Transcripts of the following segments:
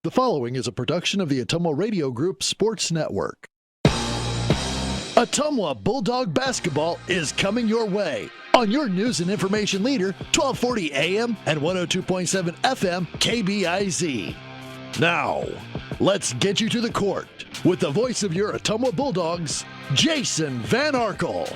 The following is a production of the Ottumwa Radio Group Sports Network. Ottumwa Bulldog basketball is coming your way on your news and information leader, 1240 AM and 102.7 FM KBIZ. Now, let's get you to the court with the voice of your Ottumwa Bulldogs, Jason Van Arkel.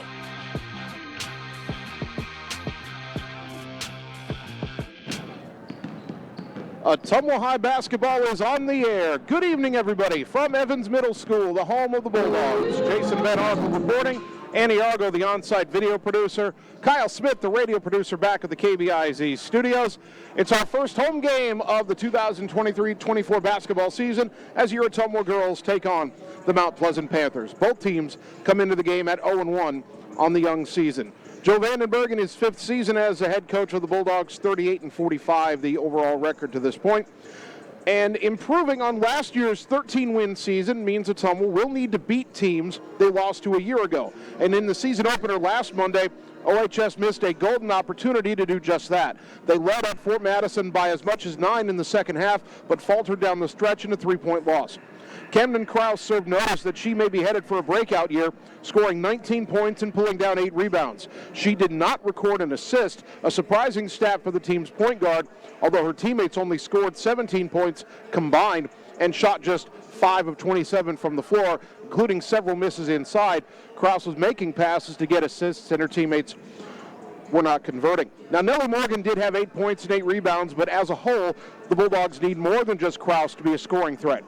Ottumwa High basketball is on the air. Good evening, everybody. From Evans Middle School, the home of the Bulldogs. Jason Van Arkel reporting. Annie Argo, the on-site video producer. Kyle Smith, the radio producer, back at the KBIZ studios. It's our first home game of the 2023-24 basketball season as your Ottumwa girls take on the Mount Pleasant Panthers. Both teams come into the game at 0-1 on the young season. Joe Vandenberg in his fifth season as the head coach of the Bulldogs, 38-45, the overall record to this point. And improving on last year's 13-win season means Ottumwa will need to beat teams they lost to a year ago. And in the season opener last Monday, OHS missed a golden opportunity to do just that. They led at Fort Madison by as much as 9 in the second half, but faltered down the stretch in a 3-point loss. Camden Krause served notice that she may be headed for a breakout year, scoring 19 points and pulling down 8 rebounds. She did not record an assist, a surprising stat for the team's point guard, although her teammates only scored 17 points combined and shot just 5 of 27 from the floor, including several misses inside. Krause was making passes to get assists, and her teammates were not converting. Now, Nellie Morgan did have 8 points and 8 rebounds, but as a whole, the Bulldogs need more than just Krause to be a scoring threat.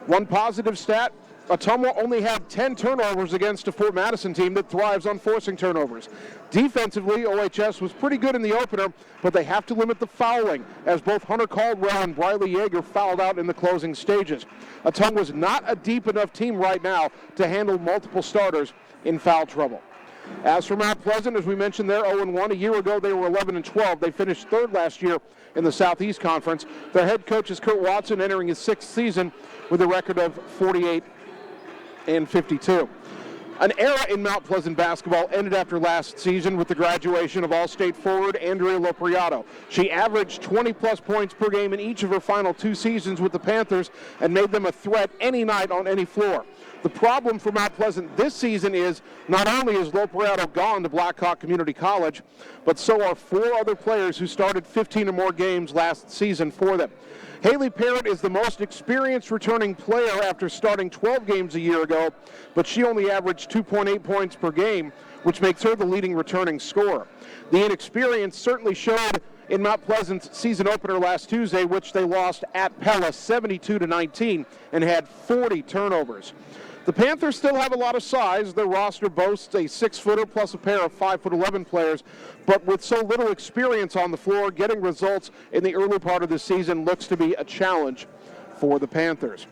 One positive stat, Ottumwa only had 10 turnovers against a Fort Madison team that thrives on forcing turnovers. Defensively, OHS was pretty good in the opener, but they have to limit the fouling, as both Hunter Caldwell and Briley Yeager fouled out in the closing stages. Ottumwa was not a deep enough team right now to handle multiple starters in foul trouble. As for Mount Pleasant, as we mentioned, they're 0-1. A year ago, they were 11-12. They finished third last year in the Southeast Conference. Their head coach is Kurt Watson, entering his 6th season with a record of 48-52. An era in Mount Pleasant basketball ended after last season with the graduation of All-State forward Andrea Lopriato. She averaged 20-plus points per game in each of her final 2 seasons with the Panthers and made them a threat any night on any floor. The problem for Mount Pleasant this season is not only is Lopriato gone to Blackhawk Community College, but so are 4 other players who started 15 or more games last season for them. Haley Parrott is the most experienced returning player after starting 12 games a year ago, but she only averaged 2.8 points per game, which makes her the leading returning scorer. The inexperience certainly showed in Mount Pleasant's season opener last Tuesday, which they lost at Pella 72-19 and had 40 turnovers. The Panthers still have a lot of size. Their roster boasts a 6-footer plus a pair of 5'11" players, but with so little experience on the floor, getting results in the early part of the season looks to be a challenge for the Panthers.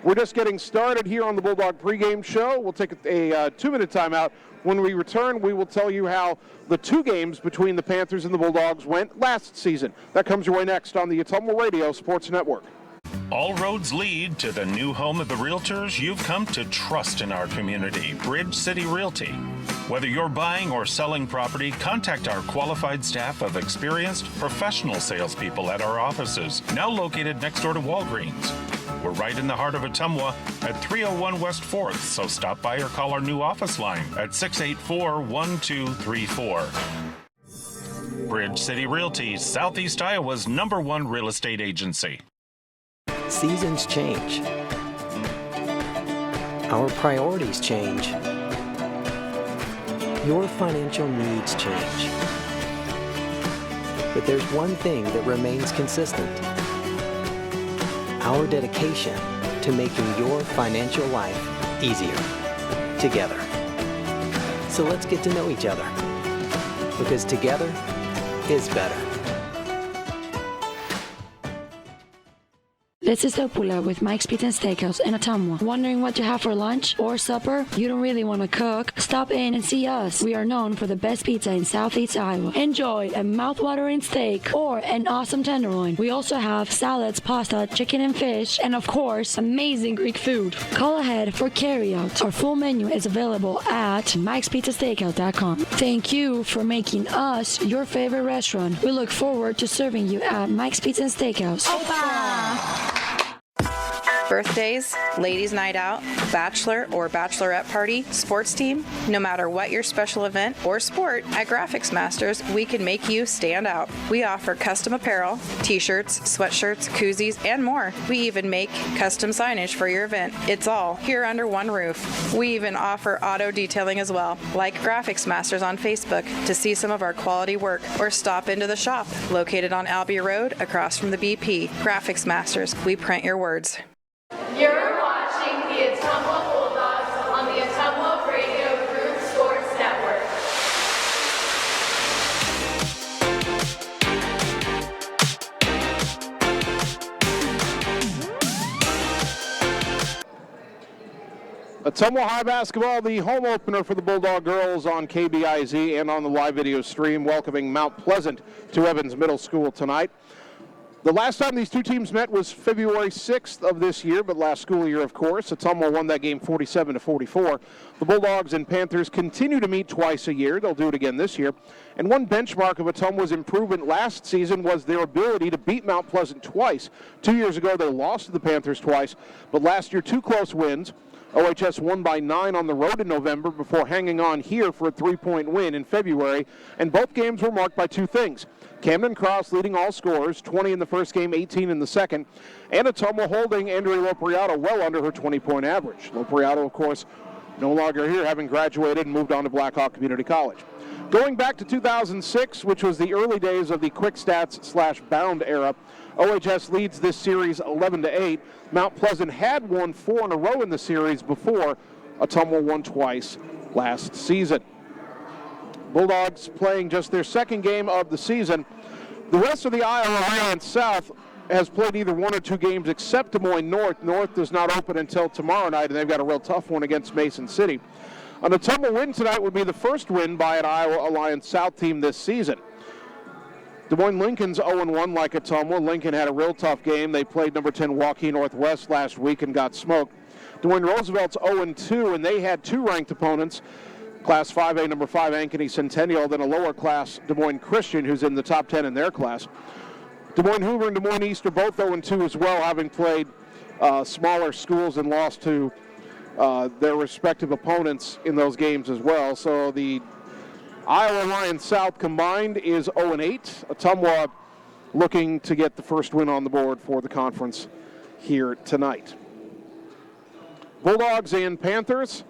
We're just getting started here on the Bulldog pregame show. We'll take a 2-minute timeout. When we return, we will tell you how the 2 games between the Panthers and the Bulldogs went last season. That comes your way next on the Ottumwa Radio Sports Network. All roads lead to the new home of the realtors you've come to trust in our community, Bridge City Realty. Whether you're buying or selling property, contact our qualified staff of experienced professional salespeople at our offices, now located next door to Walgreens. We're right in the heart of Ottumwa at 301 West 4th, so stop by or call our new office line at 684-1234. Bridge City Realty, Southeast Iowa's #1 real estate agency. Seasons change. Our priorities change. Your financial needs change. But there's one thing that remains consistent. Our dedication to making your financial life easier together. So let's get to know each other, because together is better. This is Opula with Mike's Pizza and Steakhouse in Ottumwa. Wondering what to have for lunch or supper? You don't really want to cook? Stop in and see us. We are known for the best pizza in Southeast Iowa. Enjoy a mouth-watering steak or an awesome tenderloin. We also have salads, pasta, chicken and fish, and of course, amazing Greek food. Call ahead for carryout. Our full menu is available at mikespizzasteakhouse.com. Thank you for making us your favorite restaurant. We look forward to serving you at Mike's Pizza and Steakhouse. Opa! Birthdays, ladies' night out, bachelor or bachelorette party, sports team, no matter what your special event or sport, at Graphics Masters, we can make you stand out. We offer custom apparel, t-shirts, sweatshirts, koozies, and more. We even make custom signage for your event. It's all here under one roof. We even offer auto detailing as well. Like Graphics Masters on Facebook to see some of our quality work, or stop into the shop located on Albee Road across from the BP. Graphics Masters, we print your words. You're watching the Ottumwa Bulldogs on the Ottumwa Radio Group Sports Network. Ottumwa High basketball, the home opener for the Bulldog girls on KBIZ and on the live video stream, welcoming Mount Pleasant to Evans Middle School tonight. The last time these two teams met was February 6th of this year, but last school year, of course. Ottumwa won that game 47-44. The Bulldogs and Panthers continue to meet twice a year. They'll do it again this year. And one benchmark of Ottumwa's improvement last season was their ability to beat Mount Pleasant twice. 2 years ago, they lost to the Panthers twice, but last year, 2 close wins. OHS won by 9 on the road in November before hanging on here for a 3-point win in February, and both games were marked by 2 things. Camden Cross leading all scorers, 20 in the first game, 18 in the second, and Ottumwa holding Andrea Lopriato well under her 20-point average. Lopriato, of course, no longer here, having graduated and moved on to Blackhawk Community College. Going back to 2006, which was the early days of the quick stats / bound era, OHS leads this series 11-8. Mount Pleasant had won 4 in a row in the series before. Ottumwa won twice last season. Bulldogs playing just their second game of the season. The rest of the Iowa Alliance South has played either 1 or 2 games except Des Moines North. North does not open until tomorrow night, and they've got a real tough one against Mason City. An Ottumwa win tonight would be the first win by an Iowa Alliance South team this season. Des Moines Lincoln's 0-1 like Ottumwa. Lincoln had a real tough game. They played number 10 Waukee Northwest last week and got smoked. Des Moines Roosevelt's 0-2, and they had 2 ranked opponents. Class 5A, number 5 Ankeny Centennial, then a lower class Des Moines Christian, who's in the top 10 in their class. Des Moines Hoover and Des Moines East are both 0-2 as well, having played smaller schools and lost to their respective opponents in those games as well. So the Iowa Alliance South combined is 0-8. Ottumwa looking to get the first win on the board for the conference here tonight. Bulldogs and Panthers,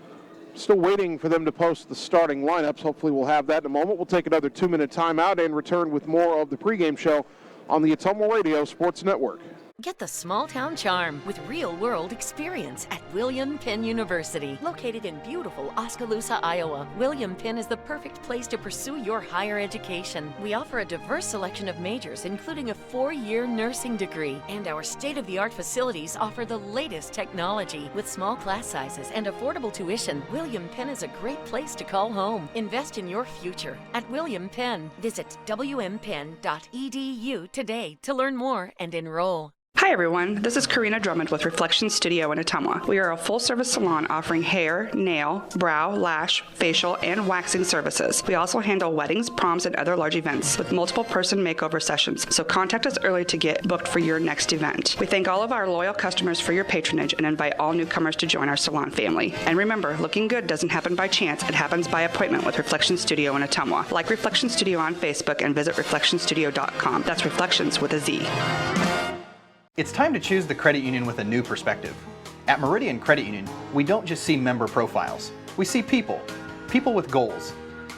still waiting for them to post the starting lineups. Hopefully we'll have that in a moment. We'll take another 2-minute timeout and return with more of the pregame show on the Ottumwa Radio Sports Network. Get the small town charm with real-world experience at William Penn University. Located in beautiful Oskaloosa, Iowa, William Penn is the perfect place to pursue your higher education. We offer a diverse selection of majors, including a 4-year nursing degree. And our state-of-the-art facilities offer the latest technology. With small class sizes and affordable tuition, William Penn is a great place to call home. Invest in your future at William Penn. Visit wmpenn.edu today to learn more and enroll. Hi everyone, this is Karina Drummond with Reflection Studio in Ottumwa. We are a full-service salon offering hair, nail, brow, lash, facial, and waxing services. We also handle weddings, proms, and other large events with multiple person makeover sessions, so contact us early to get booked for your next event. We thank all of our loyal customers for your patronage and invite all newcomers to join our salon family. And remember, looking good doesn't happen by chance, it happens by appointment with Reflection Studio in Ottumwa. Like Reflection Studio on Facebook and visit reflectionstudio.com. That's Reflections with a Z. It's time to choose the credit union with a new perspective. At Meridian Credit Union, we don't just see member profiles. We see people. People with goals.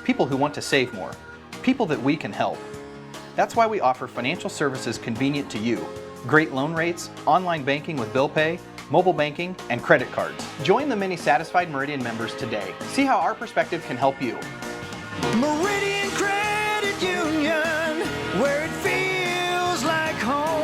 People who want to save more. People that we can help. That's why we offer financial services convenient to you. Great loan rates, online banking with bill pay, mobile banking, and credit cards. Join the many satisfied Meridian members today. See how our perspective can help you. Meridian Credit Union, where it feels like home.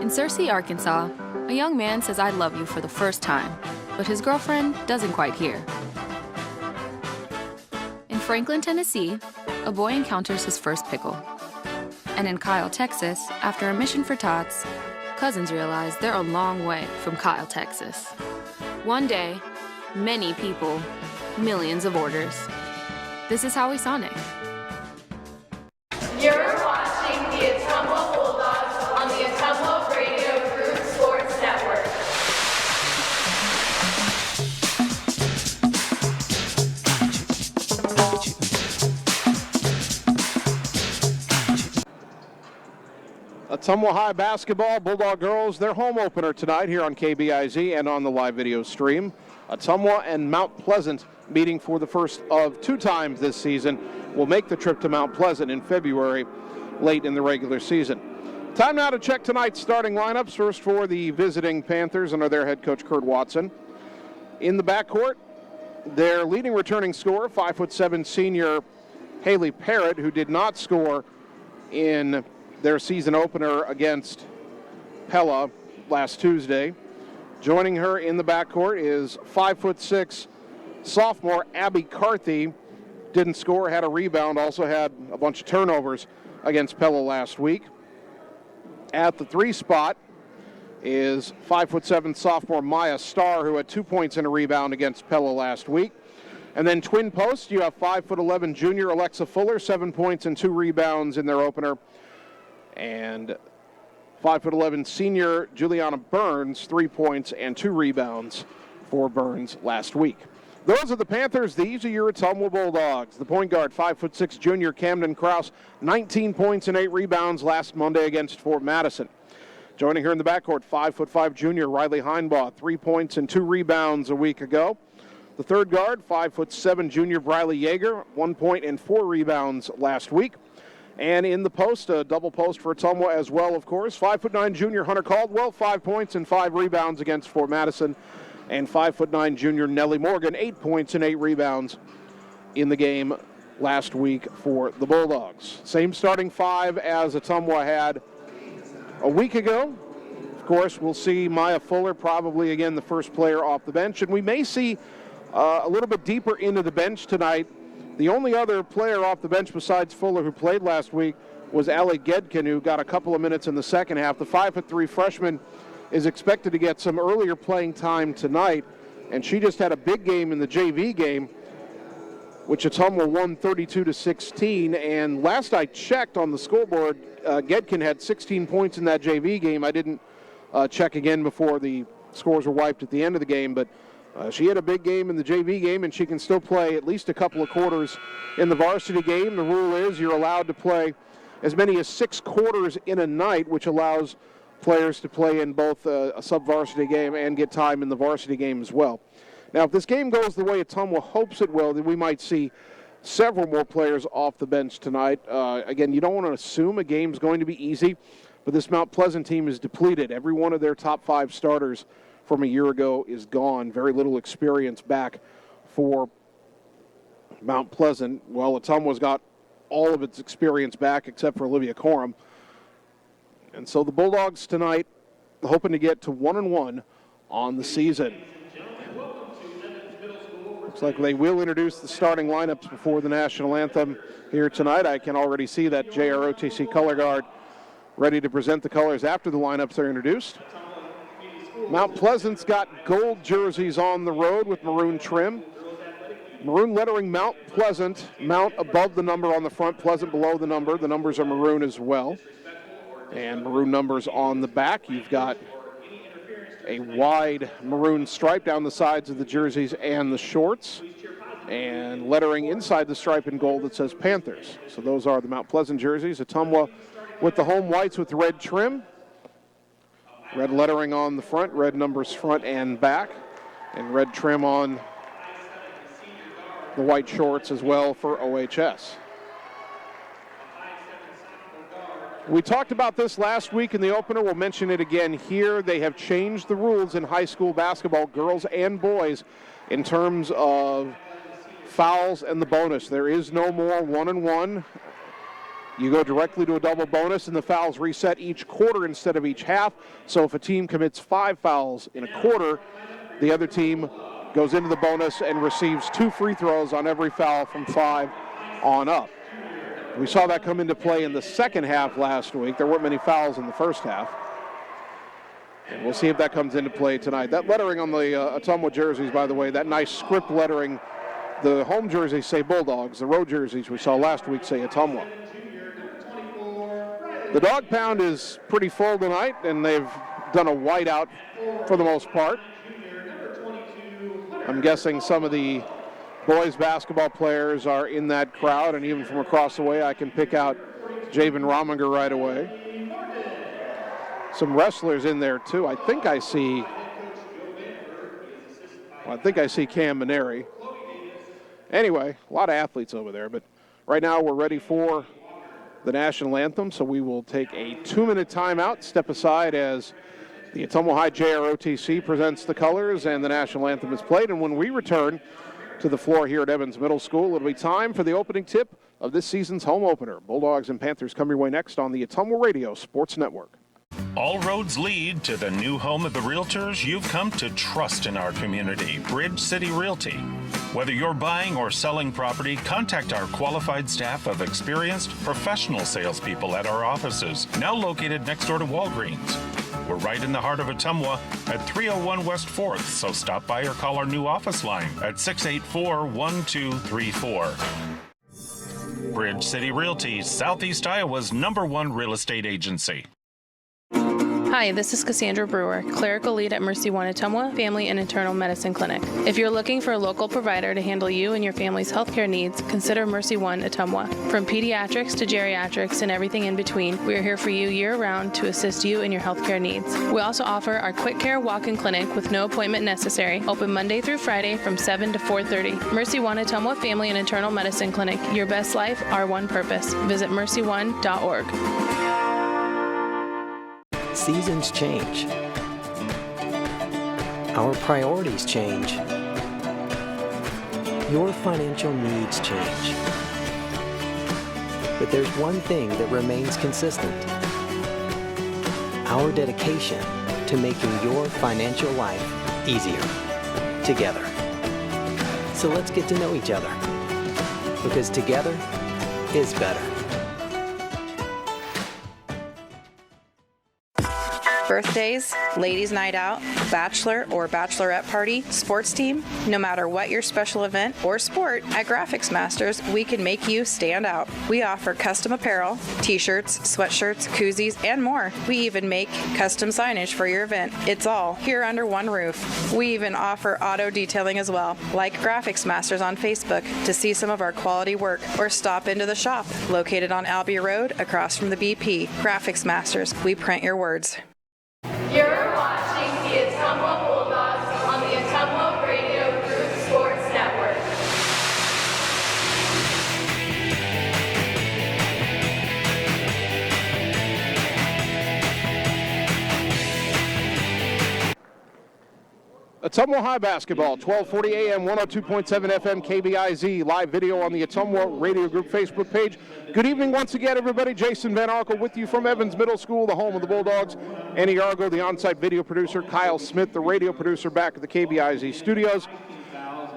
In Searcy, Arkansas, a young man says I love you for the first time, but his girlfriend doesn't quite hear. In Franklin, Tennessee, a boy encounters his first pickle. And in Kyle, Texas, after a mission for tots, cousins realize they're a long way from Kyle, Texas. One day, many people, millions of orders. This is Howie Sonic. You're watching the Ottumwa Ottumwa High basketball, Bulldog girls, their home opener tonight here on KBIZ and on the live video stream. Ottumwa and Mount Pleasant meeting for the first of 2 times this season. Will make the trip to Mount Pleasant in February, late in the regular season. Time now to check tonight's starting lineups. First for the visiting Panthers under their head coach Kurt Watson. In the backcourt, their leading returning scorer, 5'7" senior Haley Parrott, who did not score in their season opener against Pella last Tuesday. Joining her in the backcourt is 5'6" sophomore Abby Carthy. Didn't score, had a rebound, also had a bunch of turnovers against Pella last week. At the 3 spot is 5'7" sophomore Maya Starr, who had 2 points and a rebound against Pella last week. And then twin post, you have 5'11" junior Alexa Fuller, 7 points and 2 rebounds in their opener. And 5'11" senior Juliana Burns, 3 points and 2 rebounds for Burns last week. Those are the Panthers. These are your Ottumwa Bulldogs. The point guard, 5'6" junior Camden Krause, 19 points and 8 rebounds last Monday against Fort Madison. Joining her in the backcourt, 5'5" junior Riley Heinbaugh, 3 points and 2 rebounds a week ago. The third guard, 5'7" junior Briley Yeager, 1 point and 4 rebounds last week. And in the post, a double post for Ottumwa as well, of course. 5'9" junior Hunter Caldwell, 5 points and 5 rebounds against Fort Madison. And 5'9" junior Nellie Morgan, 8 points and 8 rebounds in the game last week for the Bulldogs. Same starting 5 as Ottumwa had a week ago. Of course, we'll see Maya Fuller probably again the first player off the bench. And we may see a little bit deeper into the bench tonight. The only other player off the bench besides Fuller who played last week was Allie Gedkin, who got a couple of minutes in the second half. The 5'3" freshman is expected to get some earlier playing time tonight, and she just had a big game in the JV game, which Ottumwa won 32-16. And last I checked on the scoreboard, Gedkin had 16 points in that JV game. I didn't check again before the scores were wiped at the end of the game, but she had a big game in the JV game, and she can still play at least a couple of quarters in the varsity game. The rule is you're allowed to play as many as 6 quarters in a night, which allows players to play in both a sub-varsity game and get time in the varsity game as well. Now, if this game goes the way Ottumwa hopes it will, then we might see several more players off the bench tonight. Again, you don't want to assume a game's going to be easy, but this Mount Pleasant team is depleted. Every one of their top 5 starters from a year ago is gone. Very little experience back for Mount Pleasant. Well, Ottumwa's got all of its experience back except for Olivia Coram. And so the Bulldogs tonight hoping to get to 1-1 on the season. Looks like they will introduce the starting lineups before the national anthem here tonight. I can already see that JROTC color guard ready to present the colors after the lineups are introduced. Mount Pleasant's got gold jerseys on the road with maroon trim. Maroon lettering Mount Pleasant, Mount above the number on the front, Pleasant below the number. The numbers are maroon as well. And maroon numbers on the back. You've got a wide maroon stripe down the sides of the jerseys and the shorts. And lettering inside the stripe in gold that says Panthers. So those are the Mount Pleasant jerseys. Ottumwa with the home whites with red trim. Red lettering on the front, red numbers front and back, and red trim on the white shorts as well for OHS. We talked about this last week in the opener. We'll mention it again here. They have changed the rules in high school basketball, girls and boys, in terms of fouls and the bonus. There is no more 1-and-1. You go directly to a double bonus, and the fouls reset each quarter instead of each half. So if a team commits 5 fouls in a quarter, the other team goes into the bonus and receives 2 free throws on every foul from 5 on up. We saw that come into play in the second half last week. There weren't many fouls in the first half. And we'll see if that comes into play tonight. That lettering on the Ottumwa jerseys, by the way, that nice script lettering, the home jerseys say Bulldogs. The road jerseys we saw last week say Ottumwa. The dog pound is pretty full tonight, and they've done a whiteout for the most part. I'm guessing some of the boys basketball players are in that crowd, and even from across the way, I can pick out Javen Rominger right away. Some wrestlers in there too. I think I see Cam Maneri. Anyway, a lot of athletes over there, but right now we're ready for the national anthem, so we will take a 2-minute timeout, step aside as the Ottumwa High JROTC presents the colors and the national anthem is played. And when we return to the floor here at Evans Middle School, it'll be time for the opening tip of this season's home opener. Bulldogs and Panthers come your way next on the Ottumwa Radio Sports Network. All roads lead to the new home of the realtors you've come to trust in our community, Bridge City Realty. Whether you're buying or selling property, contact our qualified staff of experienced professional salespeople at our offices, now located next door to Walgreens. We're right in the heart of Ottumwa at 301 West 4th, so stop by or call our new office line at 684-1234. Bridge City Realty, Southeast Iowa's #1 real estate agency. Hi, this is Cassandra Brewer, clerical lead at Mercy One Ottumwa Family and Internal Medicine Clinic. If you're looking for a local provider to handle you and your family's healthcare needs, consider Mercy One Ottumwa. From pediatrics to geriatrics and everything in between, we are here for you year-round to assist you in your healthcare needs. We also offer our quick care walk-in clinic with no appointment necessary, open Monday through Friday from 7 to 4:30. Mercy One Ottumwa Family and Internal Medicine Clinic. Your best life, our one purpose. Visit mercyone.org. Seasons change. Our priorities change. Your financial needs change. But there's one thing that remains consistent. Our dedication to making your financial life easier together. So let's get to know each other, because together is better. Birthdays, ladies' night out, bachelor or bachelorette party, sports team, no matter what your special event or sport, at Graphics Masters, we can make you stand out. We offer custom apparel, t-shirts, sweatshirts, koozies, and more. We even make custom signage for your event. It's all here under one roof. We even offer auto detailing as well. Like Graphics Masters on Facebook to see some of our quality work, or stop into the shop located on Albee Road across from the BP. Graphics Masters, we print your words. You're watching the Ottumwa Bulldogs on the Ottumwa Radio Group Sports Network. Ottumwa High basketball, 1240 AM, 102.7 FM, KBIZ, live video on the Ottumwa Radio Group Facebook page. Good evening once again, everybody. Jason Van Arkel with you from Evans Middle School, the home of the Bulldogs. Annie Argo, the on-site video producer. Kyle Smith, the radio producer, back at the KBIZ studios.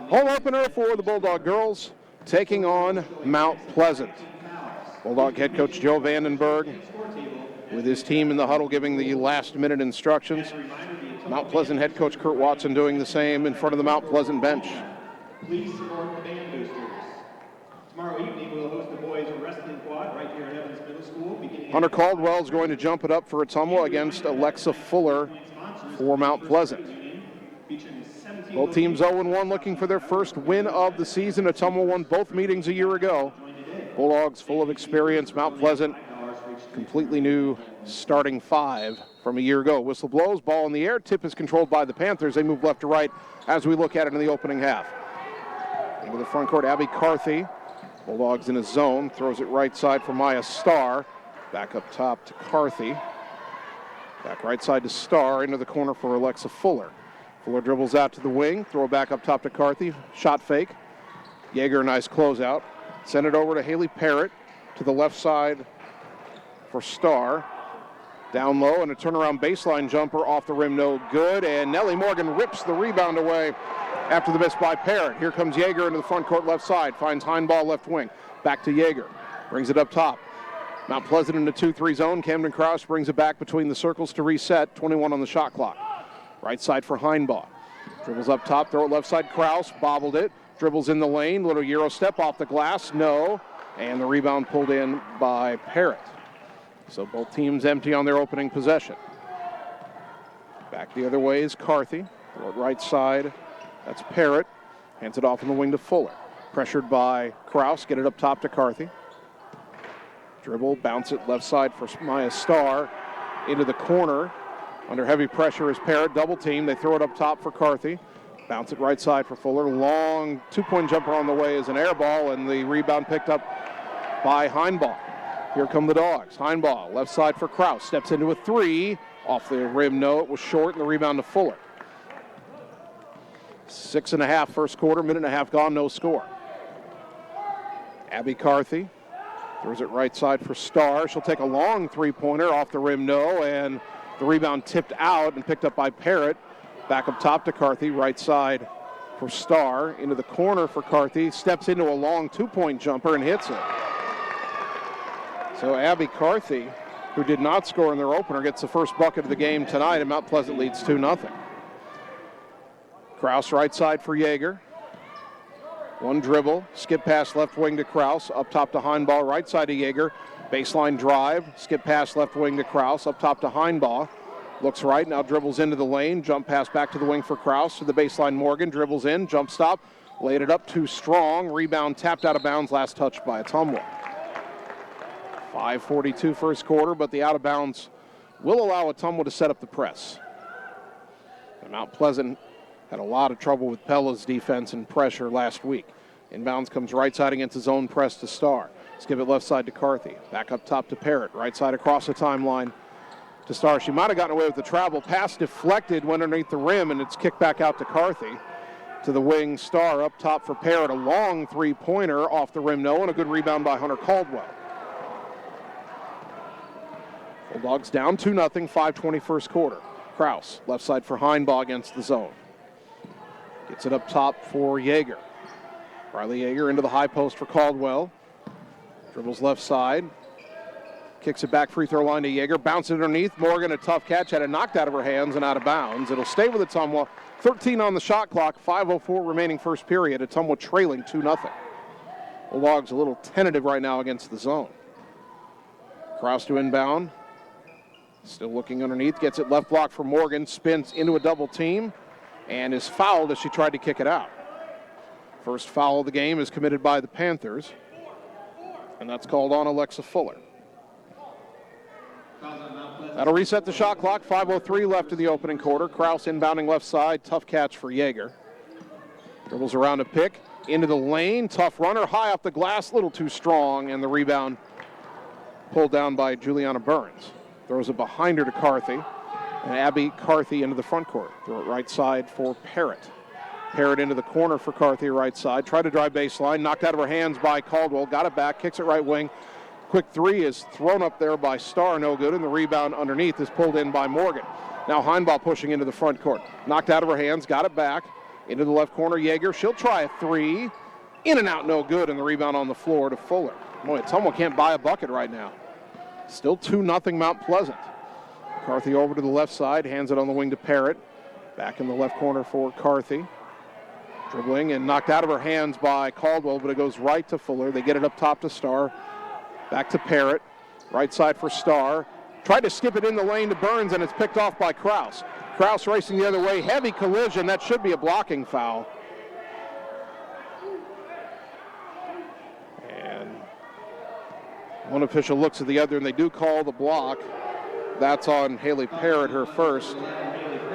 Home opener for the Bulldog girls, taking on Mount Pleasant. Bulldog head coach Joe Vandenberg with his team in the huddle giving the last-minute instructions. Mount Pleasant head coach Kurt Watson doing the same in front of the Mount Pleasant bench. Please support the band boosters. Tomorrow evening we'll host the boys wrestling quad right here at Evans Middle School. Hunter Caldwell is going to jump it up for Ottumwa against Alexa Fuller for Mount Pleasant. Both teams 0-1 looking for their first win of the season. Ottumwa won both meetings a year ago. Bulldogs full of experience. Mount Pleasant completely new starting five from a year ago. Whistle blows, ball in the air. Tip is controlled by the Panthers. They move left to right as we look at it in the opening half. Into the front court, Abby Carthy. Bulldogs in a zone. Throws it right side for Maya Starr. Back up top to Carthy. Back right side to Starr. Into the corner for Alexa Fuller. Fuller dribbles out to the wing. Throw it back up top to Carthy. Shot fake. Yeager, nice closeout. Send it over to Haley Parrott to the left side for Starr. Down low, and a turnaround baseline jumper off the rim, no good. And Nellie Morgan rips the rebound away after the miss by Parrott. Here comes Yeager into the front court left side. Finds Heinball left wing. Back to Yeager. Brings it up top. Mount Pleasant in the 2-3 zone. Camden Krause brings it back between the circles to reset. 21 on the shot clock. Right side for Heinball. Dribbles up top, throw it left side. Krause bobbled it. Dribbles in the lane. Little Euro step off the glass. No. And the rebound pulled in by Parrott. So both teams empty on their opening possession. Back the other way is Carthy. Right side, that's Parrott. Hands it off in the wing to Fuller. Pressured by Kraus. Get it up top to Carthy. Dribble, bounce it left side for Maya Starr. Into the corner. Under heavy pressure is Parrott. Double team. They throw it up top for Carthy. Bounce it right side for Fuller. Long two-point jumper on the way is an air ball, and the rebound picked up by Heinbaugh. Here come the Dogs. Heinbaugh, left side for Kraus. Steps into a three. Off the rim, no. It was short, and the rebound to Fuller. 6.5 first quarter, minute and a half gone, no score. Abby Carthy throws it right side for Starr. She'll take a long three-pointer off the rim, no, and the rebound tipped out and picked up by Parrott. Back up top to Carthy, right side for Starr. Into the corner for Carthy. Steps into a long two-point jumper and hits it. So Abby Carthy, who did not score in their opener, gets the first bucket of the game tonight, and Mount Pleasant leads 2-0. Kraus right side for Yeager. One dribble, skip pass left wing to Kraus, up top to Heinbaugh, right side to Yeager. Baseline drive, skip pass left wing to Kraus, up top to Heinbaugh. Looks right, now dribbles into the lane, jump pass back to the wing for Kraus, to the baseline Morgan, dribbles in, jump stop, laid it up too strong, rebound tapped out of bounds, last touch by Ottumwa. 5:42 first quarter, but the out of bounds will allow Ottumwa to set up the press. And Mount Pleasant had a lot of trouble with Pella's defense and pressure last week. Inbounds comes right side against his own press to Starr. Skip it left side to Carthy. Back up top to Parrott. Right side across the timeline to Starr. She might have gotten away with the travel. Pass deflected, went underneath the rim, and it's kicked back out to Carthy. To the wing, Starr up top for Parrott. A long three-pointer off the rim, no, and a good rebound by Hunter Caldwell. Bulldogs down 2-0, 5:20 first quarter. Kraus, left side for Heinbaugh against the zone. Gets it up top for Yeager. Riley Yeager into the high post for Caldwell. Dribbles left side. Kicks it back free throw line to Yeager. Bounces underneath. Morgan, a tough catch, had it knocked out of her hands and out of bounds. It'll stay with Ottumwa. 13 on the shot clock. 5:04 remaining first period. Ottumwa trailing 2-0. Bulldogs a little tentative right now against the zone. Kraus to inbound. Still looking underneath. Gets it left block for Morgan. Spins into a double team. And is fouled as she tried to kick it out. First foul of the game is committed by the Panthers, and that's called on Alexa Fuller. That'll reset the shot clock. 5:03 left in the opening quarter. Kraus inbounding left side. Tough catch for Yeager. Dribbles around a pick. Into the lane. Tough runner. High off the glass. Little too strong, and the rebound pulled down by Juliana Burns. Throws it behind her to Carthy. And Abby Carthy into the front court. Throw it right side for Parrott. Parrott into the corner for Carthy, right side. Tried to drive baseline. Knocked out of her hands by Caldwell. Got it back. Kicks it right wing. Quick three is thrown up there by Starr. No good. And the rebound underneath is pulled in by Morgan. Now Heinbaugh pushing into the front court. Knocked out of her hands. Got it back. Into the left corner. Yeager. She'll try a three. In and out. No good. And the rebound on the floor to Fuller. Boy, Ottumwa can't buy a bucket right now. Still 2-0 Mount Pleasant. Carthy over to the left side, hands it on the wing to Parrott. Back in the left corner for Carthy. Dribbling and knocked out of her hands by Caldwell, but it goes right to Fuller. They get it up top to Starr. Back to Parrott. Right side for Starr. Tried to skip it in the lane to Burns, and it's picked off by Kraus. Kraus racing the other way. Heavy collision. That should be a blocking foul. And one official looks at the other, and they do call the block. That's on Haley Parrott, her first.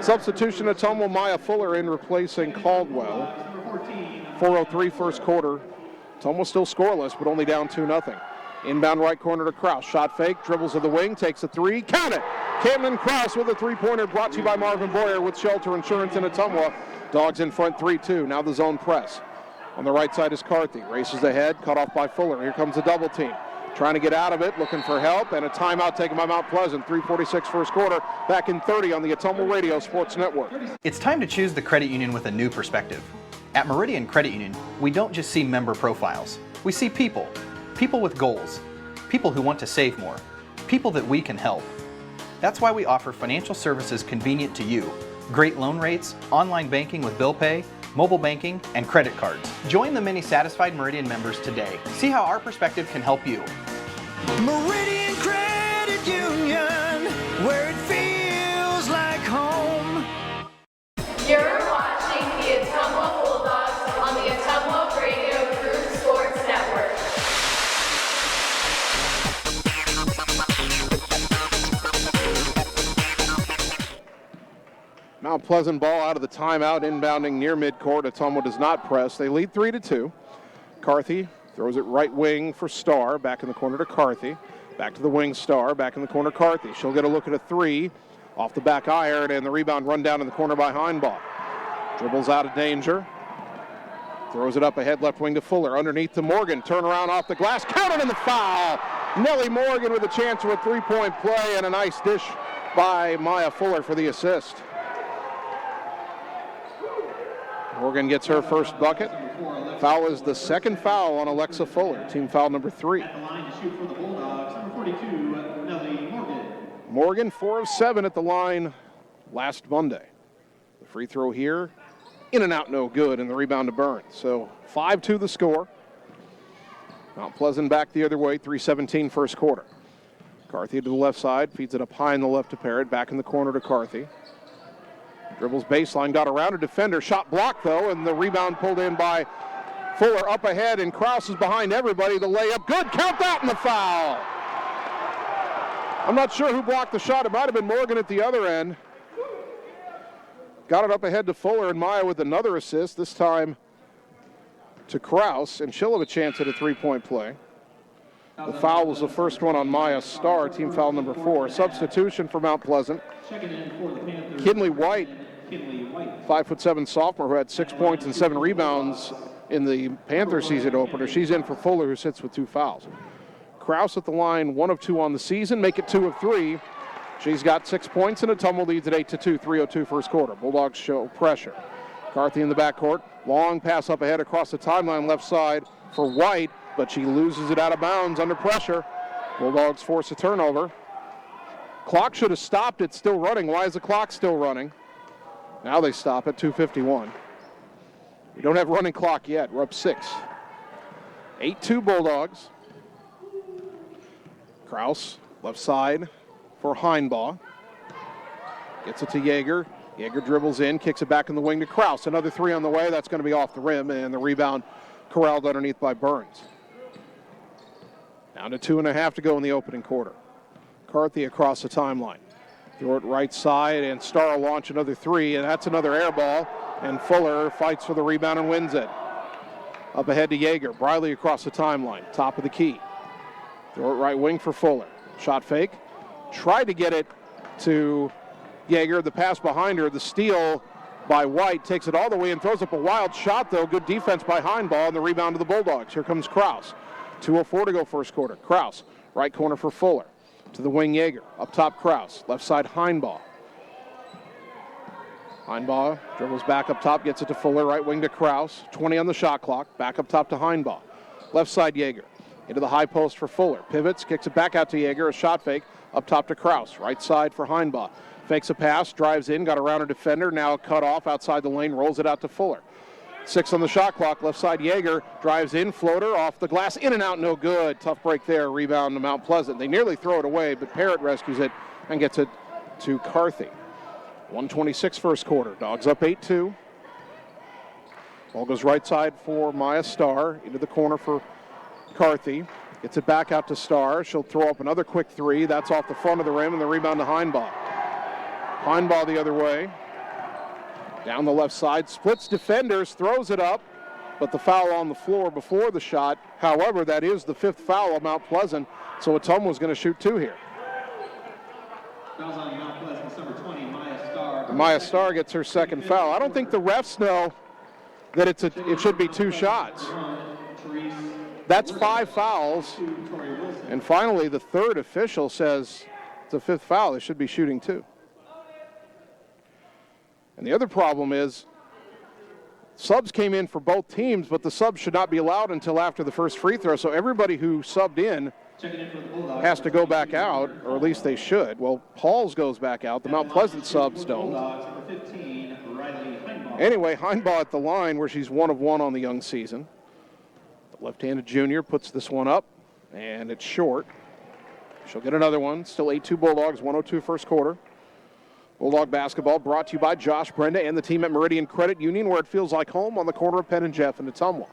Substitution, Ottumwa, Maya Fuller in replacing Caldwell. 4:03 first quarter. Ottumwa still scoreless, but only down 2-0. Inbound right corner to Kraus. Shot fake, dribbles to the wing, takes a three. Count it! Camden Kraus with a three-pointer brought to you by Marvin Boyer with Shelter Insurance in Ottumwa. Dogs in front 3-2. Now the zone press. On the right side is Carthy. Races ahead, cut off by Fuller. Here comes a double team. Trying to get out of it, looking for help, and a timeout taken by Mount Pleasant. 3:46 first quarter, back in 30 on the Ottumwa Radio Sports Network. It's time to choose the credit union with a new perspective. At Meridian Credit Union, we don't just see member profiles. We see people. People with goals. People who want to save more. People that we can help. That's why we offer financial services convenient to you. Great loan rates, online banking with bill pay, mobile banking, and credit cards. Join the many satisfied Meridian members today. See how our perspective can help you. Meridian Credit Union, where it feels like home. You're watching the Ottumwa Bulldogs on the Mount Pleasant ball out of the timeout, inbounding near midcourt. Ottumwa does not press. They lead 3-2. Carthy throws it right wing for Starr. Back in the corner to Carthy. Back to the wing, Starr. Back in the corner, Carthy. She'll get a look at a three. Off the back iron, and the rebound run down in the corner by Heinbaugh. Dribbles out of danger. Throws it up ahead, left wing to Fuller. Underneath to Morgan. Turnaround off the glass. Counted in the foul. Nellie Morgan with a chance for a three-point play, and a nice dish by Maya Fuller for the assist. Morgan gets her first bucket. Foul is the second foul on Alexa Fuller. Team foul number 3. At the line to shoot for the Bulldogs, number 42, Nellie Morgan. Morgan, 4 of 7 at the line last Monday. The free throw here, in and out, no good, and the rebound to Burns. So 5-2 the score. Mount Pleasant back the other way, 3:17 first quarter. Carthy to the left side, feeds it up high in the left to Parrott, back in the corner to Carthy. Dribbles baseline, got around a defender, shot blocked though, and the rebound pulled in by Fuller up ahead, and Krause is behind everybody. The layup, good, count that, and the foul. I'm not sure who blocked the shot. It might have been Morgan at the other end. Got it up ahead to Fuller, and Maya with another assist, this time to Krause, and she'll have a chance at a three-point play. The foul was the first one on Maya Starr, team foul number 4. Substitution for Mount Pleasant. Kinley White, 5'7" sophomore who had 6 points and 7 rebounds in the Panthers season opener. She's in for Fuller, who sits with 2 fouls. Krause at the line, 1 of 2 on the season, make it 2 of 3. She's got 6 points, and Ottumwa leads at 8-2, 3:02 first quarter. Bulldogs show pressure. Carthy in the backcourt, long pass up ahead across the timeline left side for White, but she loses it out of bounds under pressure. Bulldogs force a turnover. Clock should have stopped. It's still running. Why is the clock still running? Now they stop at 2:51. We don't have running clock yet. We're up 6. 8-2 Bulldogs. Krause, left side for Heinbaugh. Gets it to Yeager. Yeager dribbles in, kicks it back in the wing to Krause. Another 3 on the way. That's going to be off the rim, and the rebound corralled underneath by Burns. Down to 2.5 to go in the opening quarter. Carthy across the timeline. Throw it right side, and Starr will launch another 3, and that's another air ball. And Fuller fights for the rebound and wins it. Up ahead to Yeager. Briley across the timeline, top of the key. Throw it right wing for Fuller. Shot fake. Tried to get it to Yeager. The pass behind her. The steal by White. Takes it all the way and throws up a wild shot, though. Good defense by Heinbaugh, and the rebound to the Bulldogs. Here comes Krause. 2:04 to go first quarter. Krause, right corner for Fuller. To the wing, Yeager. Up top, Krause. Left side, Heinbaugh. Heinbaugh dribbles back up top, gets it to Fuller. Right wing to Krause. 20 on the shot clock. Back up top to Heinbaugh. Left side, Yeager. Into the high post for Fuller. Pivots, kicks it back out to Yeager. A shot fake. Up top to Krause. Right side for Heinbaugh. Fakes a pass, drives in, got around a defender. Now cut off outside the lane, rolls it out to Fuller. 6 on the shot clock. Left side, Yeager drives in, floater off the glass, in and out, no good. Tough break there. Rebound to Mount Pleasant. They nearly throw it away, but Parrott rescues it and gets it to Carthy. 1:26 first quarter. Dogs up 8-2. Ball goes right side for Maya Starr, into the corner for Carthy. Gets it back out to Starr. She'll throw up another quick 3. That's off the front of the rim, and the rebound to Heinbaugh. Heinbaugh the other way. Down the left side, splits defenders, throws it up, but the foul on the floor before the shot. However, that is the 5th foul of Mount Pleasant, so Ottumwa's going to shoot 2 here. Fouls on Mount Pleasant's number 20, Maya Starr. Maya Starr gets her 2nd foul. I don't think the refs know that it should be 2 shots. That's 5 fouls, and finally the 3rd official says it's a 5th foul. They should be shooting 2. And the other problem is subs came in for both teams, but the subs should not be allowed until after the first free throw. So everybody who subbed in has to go back out, or at least they should. Well, Paul's goes back out. The Mount Pleasant subs don't. Anyway, Heinbaugh at the line where she's 1 of 1 on the young season. The left-handed junior puts this one up, and it's short. She'll get another one. Still 8-2 Bulldogs, 1:02 first quarter. Bulldog basketball brought to you by Josh Brenda and the team at Meridian Credit Union, where it feels like home on the corner of Penn and Jeff and Ottumwa.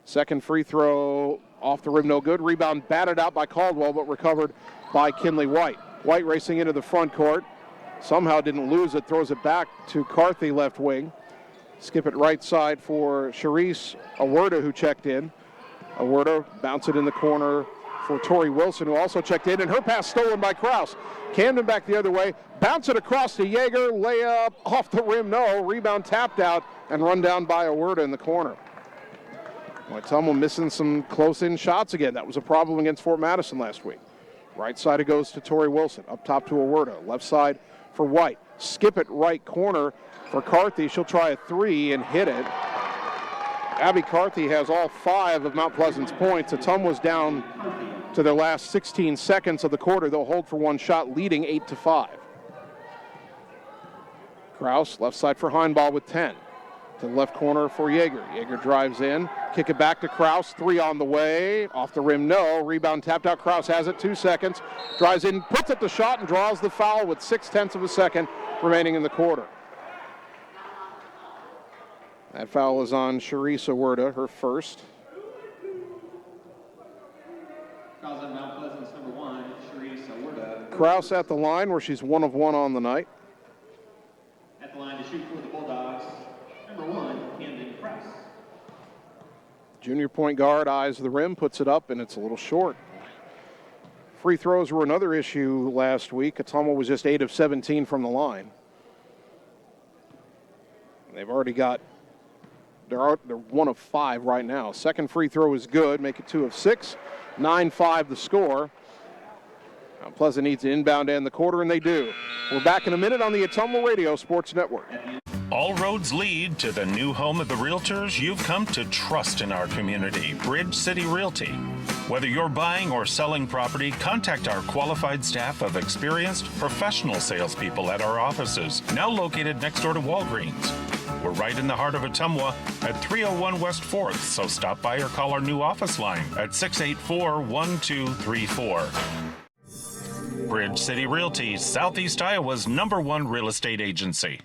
Second free throw off the rim, no good. Rebound batted out by Caldwell, but recovered by Kinley White. White racing into the front court. Somehow didn't lose it, throws it back to Carthy, left wing. Skip it right side for Charisse Awerda, who checked in. Awerda bounce it in the corner for Tori Wilson, who also checked in, and her pass stolen by Kraus. Camden back the other way, bounce it across to Yeager, layup off the rim, no, rebound tapped out and run down by Awerda in the corner. Ottumwa missing some close-in shots again. That was a problem against Fort Madison last week. Right side it goes to Tori Wilson, up top to Awerda, left side for White. Skip it right corner for Carthy. She'll try a three and hit it. Abby Carthy has all 5 of Mount Pleasant's points. Ottumwa's down to their last 16 seconds of the quarter. They'll hold for one shot, leading 8-5. Kraus, left side for Heinball with 10. To the left corner for Yeager. Yeager drives in, kick it back to Kraus, 3 on the way, off the rim, no. Rebound tapped out, Kraus has it, 2 seconds. Drives in, puts up the shot, and draws the foul with 0.6 of a second remaining in the quarter. That foul is on Charisse Awerda, her first. Fouls on Mount Pleasant's number 1, Charisse Awerda. Kraus at the line where she's 1 of 1 on the night. At the line to shoot for the Bulldogs, number 1, Camden Kraus. Junior point guard eyes the rim, puts it up, and it's a little short. Free throws were another issue last week. Ottumwa was just 8 of 17 from the line. They've already got, they're 1 of 5 right now. Second free throw is good, make it 2 of 6. 9-5 the score. Mount Pleasant needs to inbound end the quarter, and they do. We're back in a minute on the Ottumwa Radio Sports Network. All roads lead to the new home of the realtors you've come to trust in our community, Bridge City Realty. Whether you're buying or selling property, contact our qualified staff of experienced professional salespeople at our offices, now located next door to Walgreens. We're right in the heart of Ottumwa at 301 West 4th, so stop by or call our new office line at 684-1234. Bridge City Realty, Southeast Iowa's #1 real estate agency.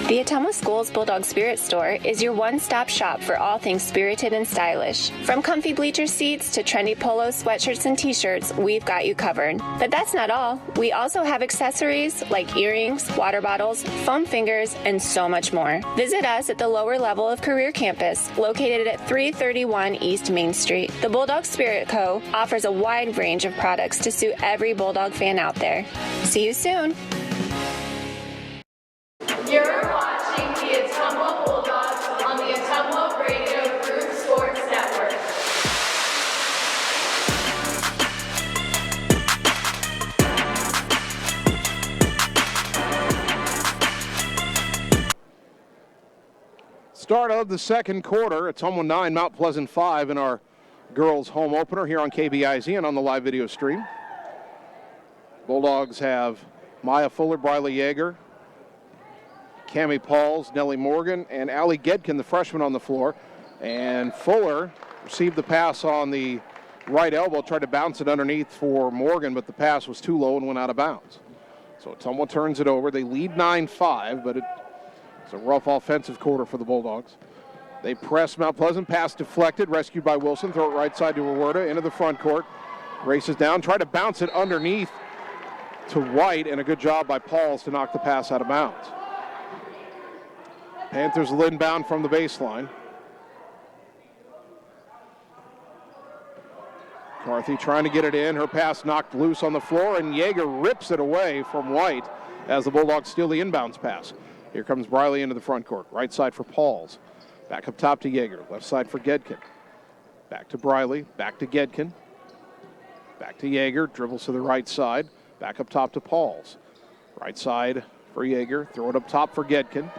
The Ottumwa Schools Bulldog Spirit Store is your one-stop shop for all things spirited and stylish. From comfy bleacher seats to trendy polos, sweatshirts, and t-shirts, we've got you covered. But that's not all. We also have accessories like earrings, water bottles, foam fingers, and so much more. Visit us at the lower level of Career Campus, located at 331 East Main Street. The Bulldog Spirit Co. offers a wide range of products to suit every Bulldog fan out there. See you soon. You're watching the Ottumwa Bulldogs on the Ottumwa Radio Group Sports Network. Start of the second quarter. Ottumwa 9, Mount Pleasant 5 in our girls' home opener here on KBIZ and on the live video stream. Bulldogs have Maya Fuller, Briley Yeager, Cammie Pauls, Nellie Morgan, and Allie Gedkin, the freshman, on the floor. And Fuller received the pass on the right elbow, tried to bounce it underneath for Morgan, but the pass was too low and went out of bounds. So Ottumwa turns it over. They lead 9-5, but it's a rough offensive quarter for the Bulldogs. They press Mount Pleasant, pass deflected, rescued by Wilson, throw it right side to Awerda, into the front court, races down, try to bounce it underneath to White, and a good job by Pauls to knock the pass out of bounds. Panthers inbound from the baseline. Carthy trying to get it in. Her pass knocked loose on the floor, and Yeager rips it away from White as the Bulldogs steal the inbounds pass. Here comes Briley into the front court. Right side for Pauls. Back up top to Yeager. Left side for Gedkin. Back to Briley. Back to Gedkin. Back to Yeager. Dribbles to the right side. Back up top to Pauls. Right side for Yeager. Throw it up top for Gedkin.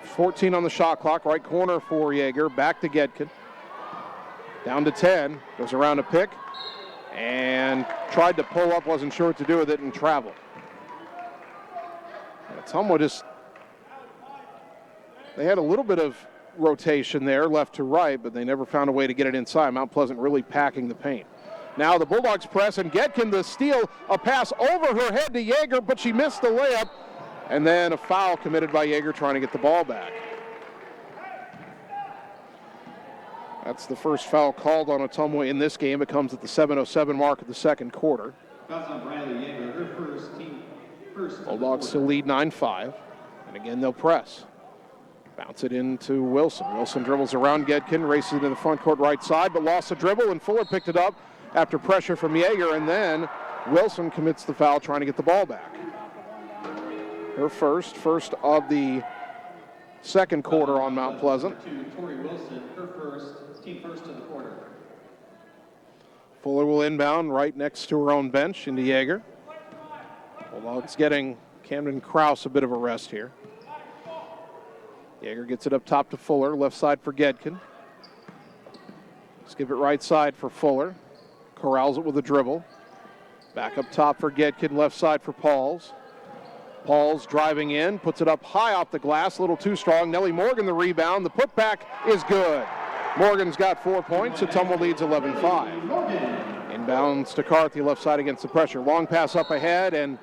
14 on the shot clock. Right corner for Yeager. Back to Gedkin. Down to 10. Goes around a pick. And tried to pull up. Wasn't sure what to do with it and traveled. Ottumwa just... They had a little bit of rotation there, left to right, but they never found a way to get it inside. Mount Pleasant really packing the paint. Now the Bulldogs press, and Gedkin the steal, a pass over her head to Yeager, but she missed the layup. And then a foul committed by Yeager trying to get the ball back. That's the first foul called on Ottumwa in this game. It comes at the 7:07 mark of the second quarter. Fouls on Briley Yeager, her first, team Bulldogs still lead 9-5. And again, they'll press. Bounce it into Wilson. Wilson dribbles around Gedkin, races into the front court right side, but lost the dribble, and Fuller picked it up after pressure from Yeager, and then Wilson commits the foul trying to get the ball back. Her first of the second quarter on Mount Pleasant. Tori Wilson, her first, team first of the quarter. Fuller will inbound right next to her own bench into Yeager. Bulldogs getting Camden Krause a bit of a rest here. Yeager gets it up top to Fuller, left side for Gedkin. Skip it right side for Fuller. Corrals it with a dribble. Back up top for Gedkin, left side for Pauls. Pauls driving in, puts it up high off the glass, a little too strong. Nellie Morgan the rebound. The putback is good. Morgan's got 4 points. Ottumwa leads 11-5. Inbounds to Carthy, left side against the pressure. Long pass up ahead, and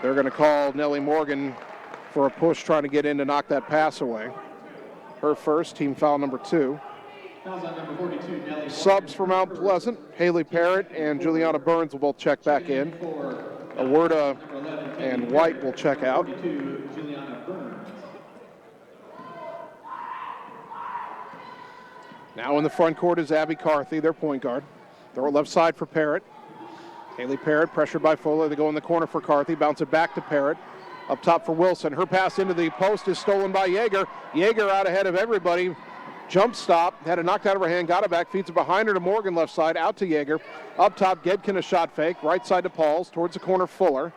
they're going to call Nellie Morgan for a push trying to get in to knock that pass away. Her first, team foul number 2. Fouls on number 42, Nellie. Subs for Mount Pleasant. Haley Parrott and Juliana Burns will both check back in. Awerda and White will check out. Now in the front court is Abby Carthy, their point guard. Throw it left side for Parrott. Haley Parrott pressured by Fuller. They go in the corner for Carthy. Bounce it back to Parrott. Up top for Wilson. Her pass into the post is stolen by Yeager. Yeager out ahead of everybody. Jump stop. Had it knocked out of her hand. Got it back. Feeds it behind her to Morgan left side. Out to Yeager. Up top, Gedkin a shot fake. Right side to Pauls. Towards the corner, Fuller.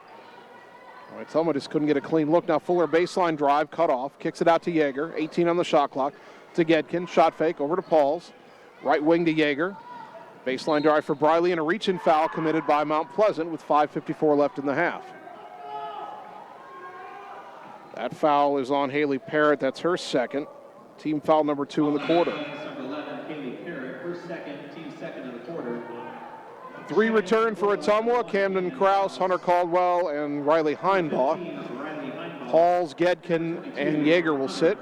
All right, Selma just couldn't get a clean look. Now Fuller baseline drive. Cut off. Kicks it out to Yeager. 18 on the shot clock. To Gedkin. Shot fake. Over to Pauls. Right wing to Yeager. Baseline drive for Briley. And a reach-in foul committed by Mount Pleasant with 5:54 left in the half. That foul is on Haley Parrott. That's her second. Team foul number 2 in the quarter. Number 11, Haley Parrott, her second, team second of the quarter. 3 return for Ottumwa. Camden Krause, Hunter Caldwell, and Riley Heinbaugh. Pauls, Gedkin, and Yeager will sit.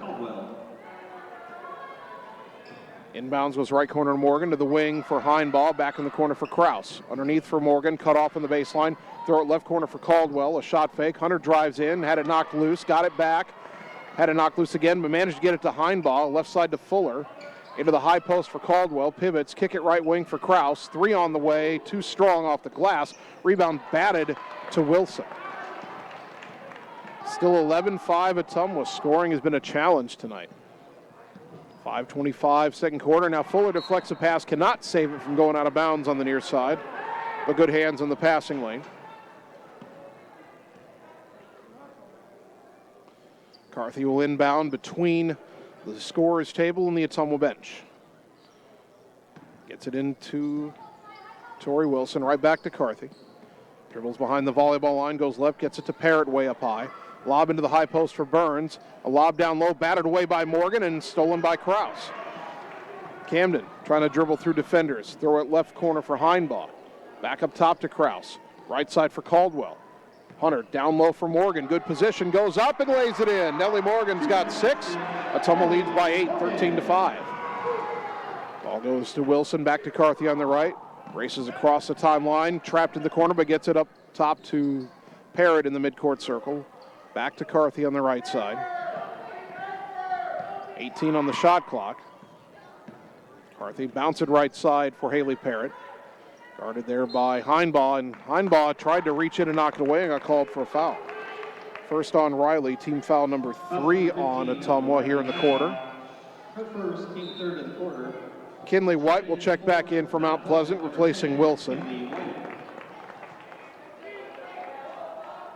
Inbounds goes right corner to Morgan, to the wing for Heinbaugh, back in the corner for Krause. Underneath for Morgan, cut off in the baseline. Throw it left corner for Caldwell, a shot fake. Hunter drives in, had it knocked loose, got it back. Had it knocked loose again, but managed to get it to Heinbaugh, left side to Fuller. Into the high post for Caldwell, pivots, kick it right wing for Krause. 3 on the way, too strong off the glass. Rebound batted to Wilson. Still 11-5 Ottumwa. Scoring has been a challenge tonight. 5:25 second quarter. Now Fuller deflects a pass, cannot save it from going out of bounds on the near side, but good hands on the passing lane. Carthy will inbound between the scorer's table and the Ottumwa bench. Gets it into Tori Wilson, right back to Carthy. Dribbles behind the volleyball line, goes left, gets it to Parrott way up high. Lob into the high post for Burns. A lob down low, batted away by Morgan and stolen by Krause. Camden trying to dribble through defenders. Throw it left corner for Heinbaugh. Back up top to Krause. Right side for Caldwell. Hunter down low for Morgan. Good position, goes up and lays it in. Nellie Morgan's got 6. Ottumwa leads by 8, 13-5. Ball goes to Wilson, back to Carthy on the right. Races across the timeline, trapped in the corner, but gets it up top to Parrott in the midcourt circle. Back to Carthy on the right side. 18 on the shot clock. Carthy bounce it right side for Haley Parrott. Guarded there by Heinbaugh, and Heinbaugh tried to reach in and knock it away and got called for a foul. First on Riley, team foul number 3 on Ottumwa here in the quarter. Her first, team third of the quarter. Kinley White will check back in for Mount Pleasant, replacing Wilson.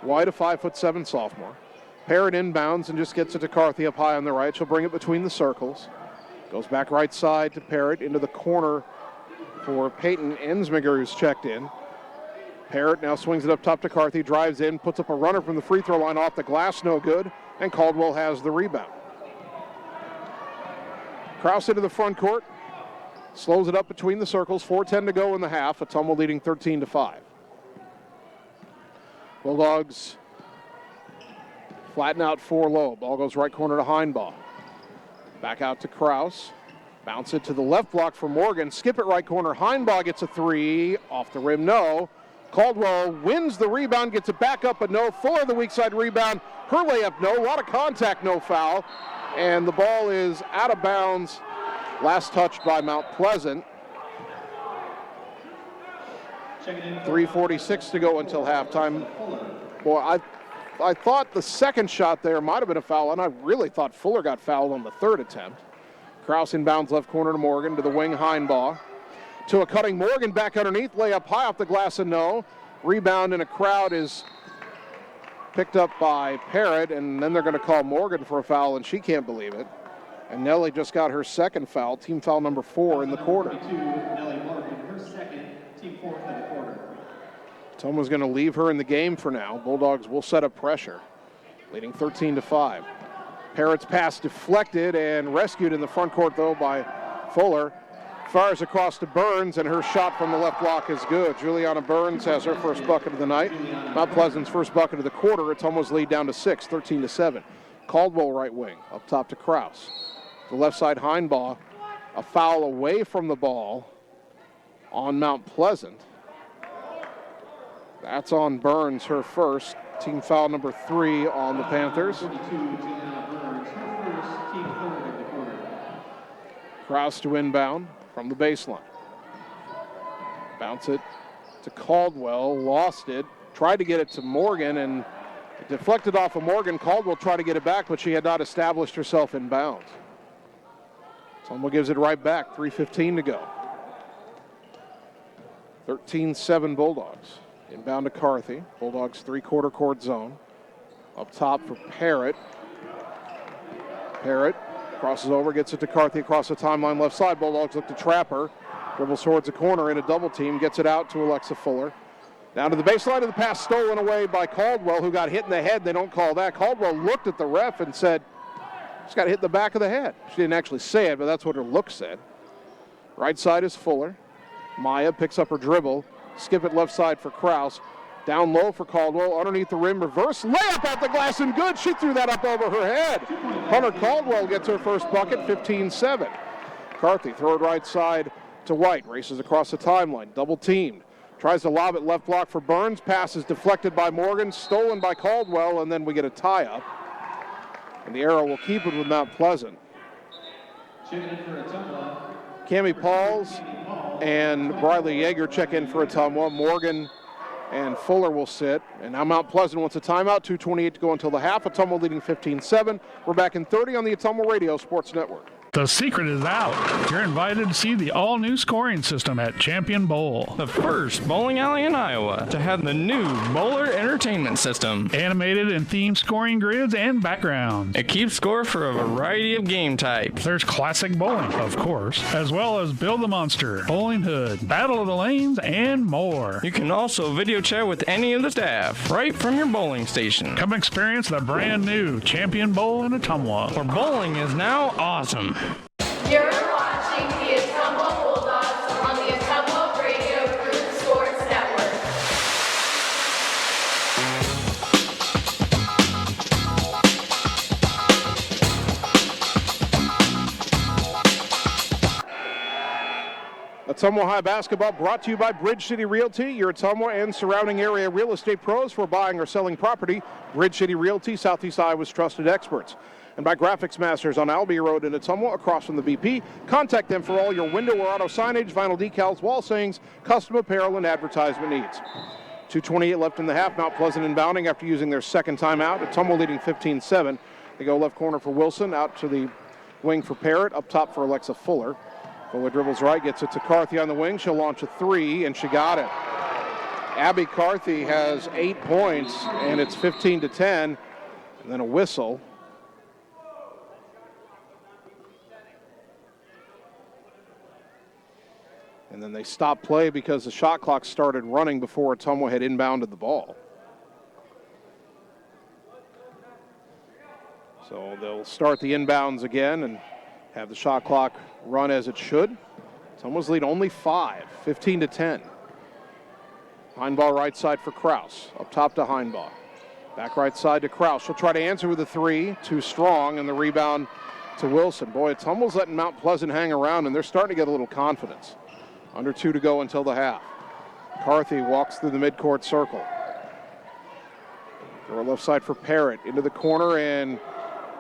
White, a 5'7" sophomore. Parrott inbounds and just gets it to Carthy up high on the right. She'll bring it between the circles. Goes back right side to Parrott into the corner for Peyton Ensminger, who's checked in. Parrott now swings it up top to Carthy, drives in, puts up a runner from the free throw line off the glass, no good, and Caldwell has the rebound. Krause into the front court, slows it up between the circles, 4:10 to go in the half. Ottumwa leading 13-5. Bulldogs flatten out 4 low. Ball goes right corner to Heinbaugh. Back out to Krause. Bounce it to the left block for Morgan. Skip it right corner. Heinbaugh gets a 3. Off the rim, no. Caldwell wins the rebound, gets it back up, but no. Fuller, the weak side rebound. Her layup, no. A lot of contact, no foul. And the ball is out of bounds. Last touched by Mount Pleasant. 3:46 to go until halftime. Boy, I thought the second shot there might have been a foul, and I really thought Fuller got fouled on the third attempt. Kraus inbounds left corner to Morgan, to the wing, Heinbaugh. To a cutting Morgan, back underneath, layup high off the glass and no. Rebound in a crowd is picked up by Parrott, and then they're going to call Morgan for a foul, and she can't believe it. And Nelly just got her second foul, team foul number 4 in the quarter. Nelly Morgan, her second, team 4th in the quarter. Ottumwa's going to leave her in the game for now. Bulldogs will set up pressure, leading 13-5. Parrott's pass deflected and rescued in the front court, though, by Fuller. Fires across to Burns, and her shot from the left block is good. Juliana Burns has her first bucket of the night. Mount Pleasant's first bucket of the quarter. Ottumwa's lead down to 6, 13-7. Caldwell right wing, up top to Kraus. The left side, Heinbaugh. A foul away from the ball on Mount Pleasant. That's on Burns, her first. Team foul number 3 on the Panthers. Kraus to inbound from the baseline. Bounce it to Caldwell, lost it, tried to get it to Morgan, and it deflected off of Morgan. Caldwell tried to get it back, but she had not established herself in bounds. Ottumwa gives it right back, 3:15 to go. 13-7 Bulldogs. Inbound to Carthy. Bulldogs three-quarter court zone. Up top for Parrott. Parrott crosses over, gets it to Carthy across the timeline left side. Bulldogs look to trap her. Dribbles towards the corner in a double team. Gets it out to Alexa Fuller. Down to the baseline of the pass, stolen away by Caldwell, who got hit in the head. They don't call that. Caldwell looked at the ref and said, she's got hit in the back of the head. She didn't actually say it, but that's what her look said. Right side is Fuller. Maya picks up her dribble. Skip it left side for Kraus. Down low for Caldwell. Underneath the rim, reverse layup at the glass and good. She threw that up over her head. Hunter Caldwell gets her first bucket, 15-7. Carthy, throw it right side to White. Races across the timeline, double teamed. Tries to lob it left block for Burns. Pass is deflected by Morgan, stolen by Caldwell, and then we get a tie-up. And the Arrow will keep it with Mount Pleasant. Cammie Pauls and Briley Yeager check in for Ottumwa. Morgan and Fuller will sit. And now Mount Pleasant wants a timeout. 2:28 to go until the half. Ottumwa leading 15-7. We're back in 30 on the Ottumwa Radio Sports Network. The secret is out. You're invited to see the all-new scoring system at Champion Bowl. The first bowling alley in Iowa to have the new Bowler Entertainment System. Animated and themed scoring grids and backgrounds. It keeps score for a variety of game types. There's classic bowling, of course, as well as Build the Monster, Bowling Hood, Battle of the Lanes, and more. You can also video chat with any of the staff right from your bowling station. Come experience the brand new Champion Bowl in Ottumwa, where bowling is now awesome. You're watching the Ottumwa Bulldogs on the Ottumwa Radio Group Sports Network. Ottumwa High basketball brought to you by Bridge City Realty, your Ottumwa and surrounding area real estate pros for buying or selling property. Bridge City Realty, Southeast Iowa's trusted experts. And by Graphics Masters on Albee Road in Ottumwa, across from the BP. Contact them for all your window or auto signage, vinyl decals, wall sayings, custom apparel, and advertisement needs. 2:28 left in the half. Mount Pleasant inbounding after using their second timeout. Ottumwa leading 15-7. They go left corner for Wilson, out to the wing for Parrott, up top for Alexa Fuller. Fuller dribbles right, gets it to Carthy on the wing. She'll launch a three, and she got it. Abby Carthy has 8 points, and it's 15-10. And then a whistle. And then they stopped play because the shot clock started running before Ottumwa had inbounded the ball. So they'll start the inbounds again and have the shot clock run as it should. Ottumwa's lead only 5, 15-10. Heinbaugh right side for Kraus. Up top to Heinbaugh. Back right side to Kraus. She'll try to answer with a three. Too strong, and the rebound to Wilson. Boy, Ottumwa's letting Mount Pleasant hang around, and they're starting to get a little confidence. Under 2 to go until the half. Carthy walks through the midcourt circle. Throw left side for Parrott into the corner, and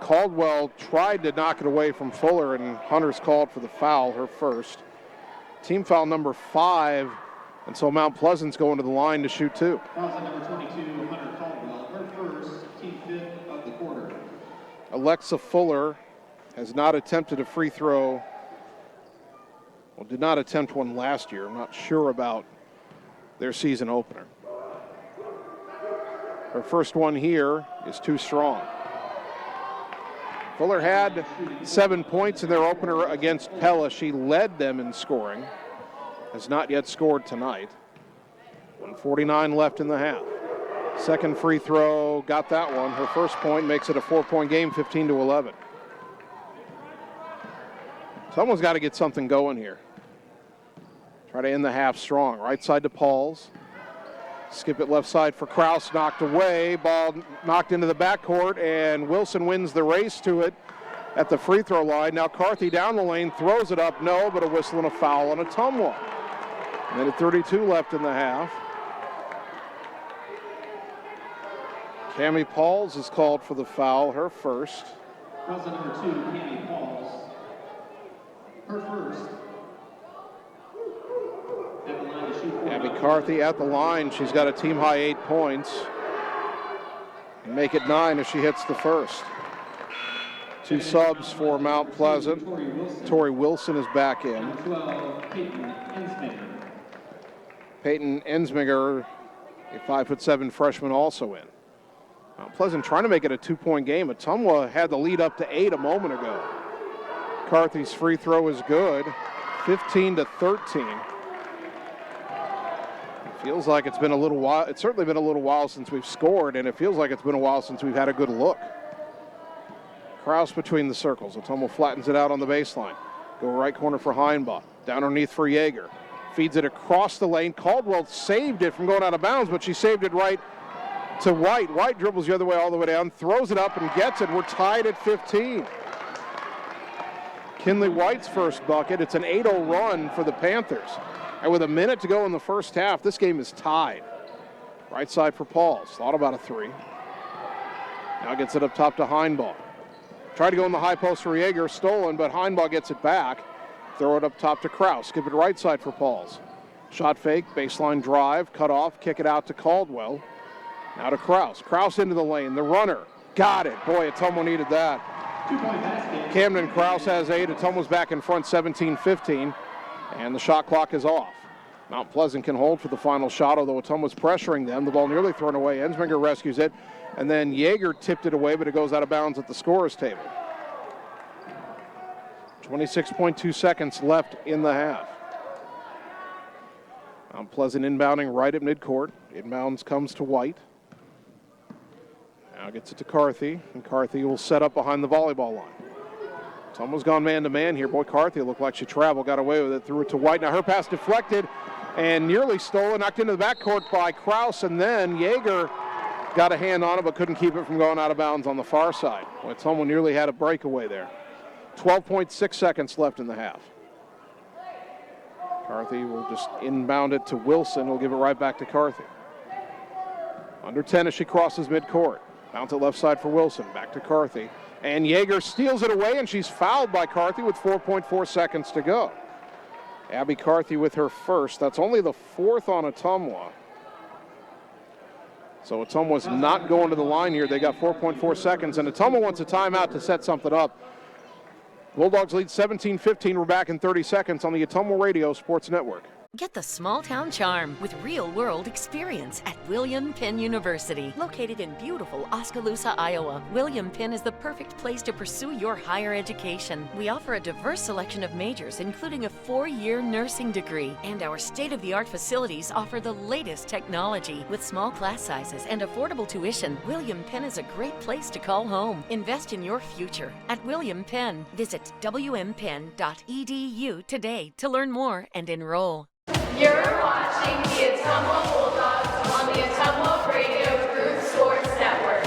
Caldwell tried to knock it away from Fuller, and Hunter's called for the foul, her first. Team foul number 5, and so Mount Pleasant's going to the line to shoot 2. Fouls on number 22, Hunter Caldwell, her first, team 5th of the quarter. Alexa Fuller has not attempted a free throw. Well, did not attempt one last year. I'm not sure about their season opener. Her first one here is too strong. Fuller had 7 points in their opener against Pella. She led them in scoring. Has not yet scored tonight. 1:49 left in the half. Second free throw, got that one. Her first point makes it a 4-point game, 15-11. Someone's got to get something going here. Try to end the half strong. Right side to Pauls. Skip it left side for Kraus, knocked away. Ball knocked into the backcourt, and Wilson wins the race to it at the free throw line. Now Carthy down the lane, throws it up, no, but a whistle and a foul on Ottumwa. Minute 32 left in the half. Cammie Pauls is called for the foul, her first. Fouls on number 2, Cammie Pauls, her first. At the line to shoot 4. Abby Carthy at the line. She's got a team-high 8 points. And make it 9 if she hits the first. 2 subs for Mount Pleasant. Tori Wilson is back in. Number 12, Peyton Ensminger. Peyton Ensminger, a 5'7" freshman, also in. Mount Pleasant trying to make it a 2-point game. Ottumwa had the lead up to 8 a moment ago. Carthy's free throw is good. 15-13. Feels like it's been a little while. It's certainly been a little while since we've scored, and it feels like it's been a while since we've had a good look. Kraus between the circles. Ottumwa flattens it out on the baseline. Go right corner for Heinbach. Down underneath for Yeager. Feeds it across the lane. Caldwell saved it from going out of bounds, but she saved it right to White. White dribbles the other way all the way down, throws it up and gets it. We're tied at 15. Kinley White's first bucket. It's an 8-0 run for the Panthers. And with a minute to go in the first half, this game is tied. Right side for Pauls. Thought about a 3. Now gets it up top to Heinbach. Tried to go in the high post for Yeager. Stolen, but Heinbach gets it back. Throw it up top to Kraus. Skip it right side for Pauls. Shot fake, baseline drive, cut off, kick it out to Caldwell. Now to Kraus. Kraus into the lane. The runner. Got it. Boy, Ottumwa needed that. 2-point basket. Camden Kraus has 8. Ottumwa's back in front, 17-15. And the shot clock is off. Mount Pleasant can hold for the final shot, although Ottumwa's pressuring them. The ball nearly thrown away. Ensminger rescues it. And then Yeager tipped it away, but it goes out of bounds at the scorer's table. 26.2 seconds left in the half. Mount Pleasant inbounding right at midcourt. Inbounds comes to White. Now gets it to Carthy, and Carthy will set up behind the volleyball line. Ottumwa's gone man-to-man here. Boy, Carthy looked like she traveled, got away with it, threw it to White. Now her pass deflected and nearly stolen, knocked into the backcourt by Kraus, and then Yeager got a hand on it but couldn't keep it from going out of bounds on the far side. Boy, Ottumwa nearly had a breakaway there. 12.6 seconds left in the half. Carthy will just inbound it to Wilson. He'll give it right back to Carthy. Under 10 as she crosses midcourt. Bounce it left side for Wilson. Back to Carthy. And Yeager steals it away, and she's fouled by Carthy with 4.4 seconds to go. Abby Carthy with her first. That's only the 4th on Ottumwa. So Ottumwa's not going to the line here. They got 4.4 seconds, and Ottumwa wants a timeout to set something up. Bulldogs lead 17-15. We're back in 30 seconds on the Ottumwa Radio Sports Network. Get the small town charm with real-world experience at William Penn University. Located in beautiful Oskaloosa, Iowa, William Penn is the perfect place to pursue your higher education. We offer a diverse selection of majors, including a 4-year nursing degree. And our state-of-the-art facilities offer the latest technology. With small class sizes and affordable tuition, William Penn is a great place to call home. Invest in your future at William Penn. Visit wmpenn.edu today to learn more and enroll. You're watching the Ottumwa Bulldogs on the Ottumwa Radio Group Sports Network.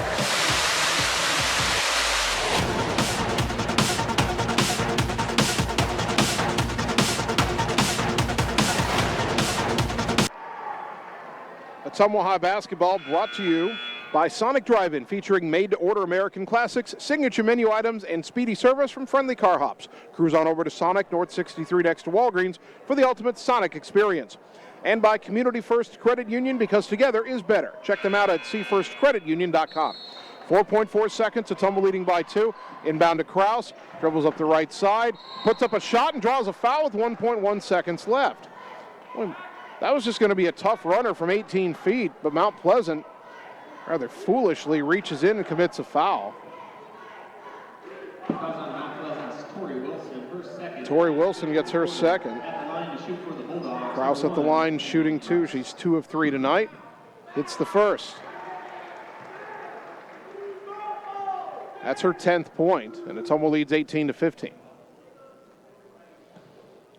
Ottumwa High basketball brought to you by Sonic Drive-In, featuring made-to-order American classics, signature menu items, and speedy service from friendly car hops. Cruise on over to Sonic, North 63 next to Walgreens for the ultimate Sonic experience. And by Community First Credit Union, because together is better. Check them out at cfirstcreditunion.com. 4.4 seconds, Ottumwa leading by 2. Inbound to Kraus, dribbles up the right side, puts up a shot and draws a foul with 1.1 seconds left. Well, that was just going to be a tough runner from 18 feet, but Mount Pleasant rather foolishly reaches in and commits a foul. Tori Wilson gets her second. Kraus at the line shooting 2. She's 2 of 3 tonight. Hits the first. That's her 10th point, and Ottumwa leads 18-15.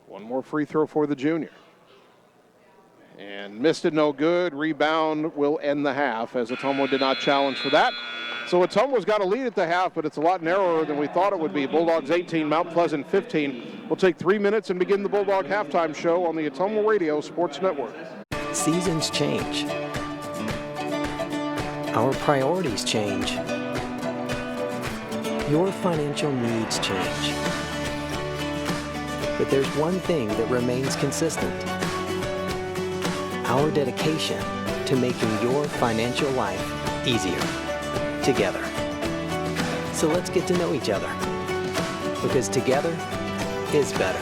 One more free throw for the junior. And missed it, no good. Rebound will end the half, as Ottumwa did not challenge for that. So Ottumwa's got a lead at the half, but it's a lot narrower than we thought it would be. Bulldogs 18, Mount Pleasant 15. We'll take 3 minutes and begin the Bulldog halftime show on the Ottumwa Radio Sports Network. Seasons change. Our priorities change. Your financial needs change. But there's one thing that remains consistent. Our dedication to making your financial life easier together. So let's get to know each other, because together is better.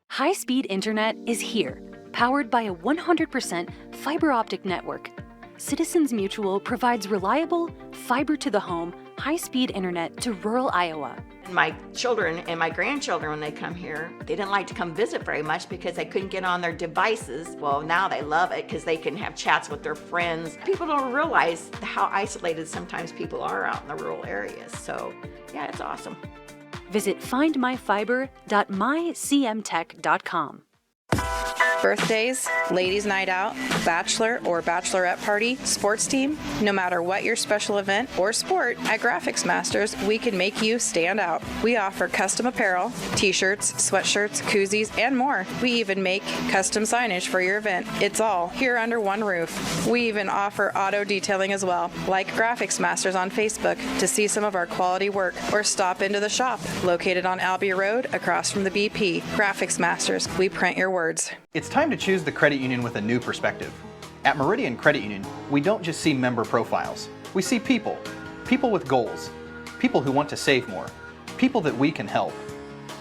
High-speed internet is here, powered by a 100% fiber optic network. Citizens Mutual provides reliable, fiber-to-the-home, high-speed internet to rural Iowa. My children and my grandchildren, when they come here, they didn't like to come visit very much because they couldn't get on their devices. Well, now they love it because they can have chats with their friends. People don't realize how isolated sometimes people are out in the rural areas. So, yeah, it's awesome. Visit findmyfiber.mycmtech.com. Birthdays, ladies' night out, bachelor or bachelorette party, sports team, no matter what your special event or sport, at Graphics Masters, we can make you stand out. We offer custom apparel, t-shirts, sweatshirts, koozies, and more. We even make custom signage for your event. It's all here under one roof. We even offer auto detailing as well. Like Graphics Masters on Facebook to see some of our quality work, or stop into the shop, located on Albee Road across from the BP. Graphics Masters, we print your words. It's time to choose the credit union with a new perspective. At Meridian Credit Union, we don't just see member profiles. We see people. People with goals. People who want to save more. People that we can help.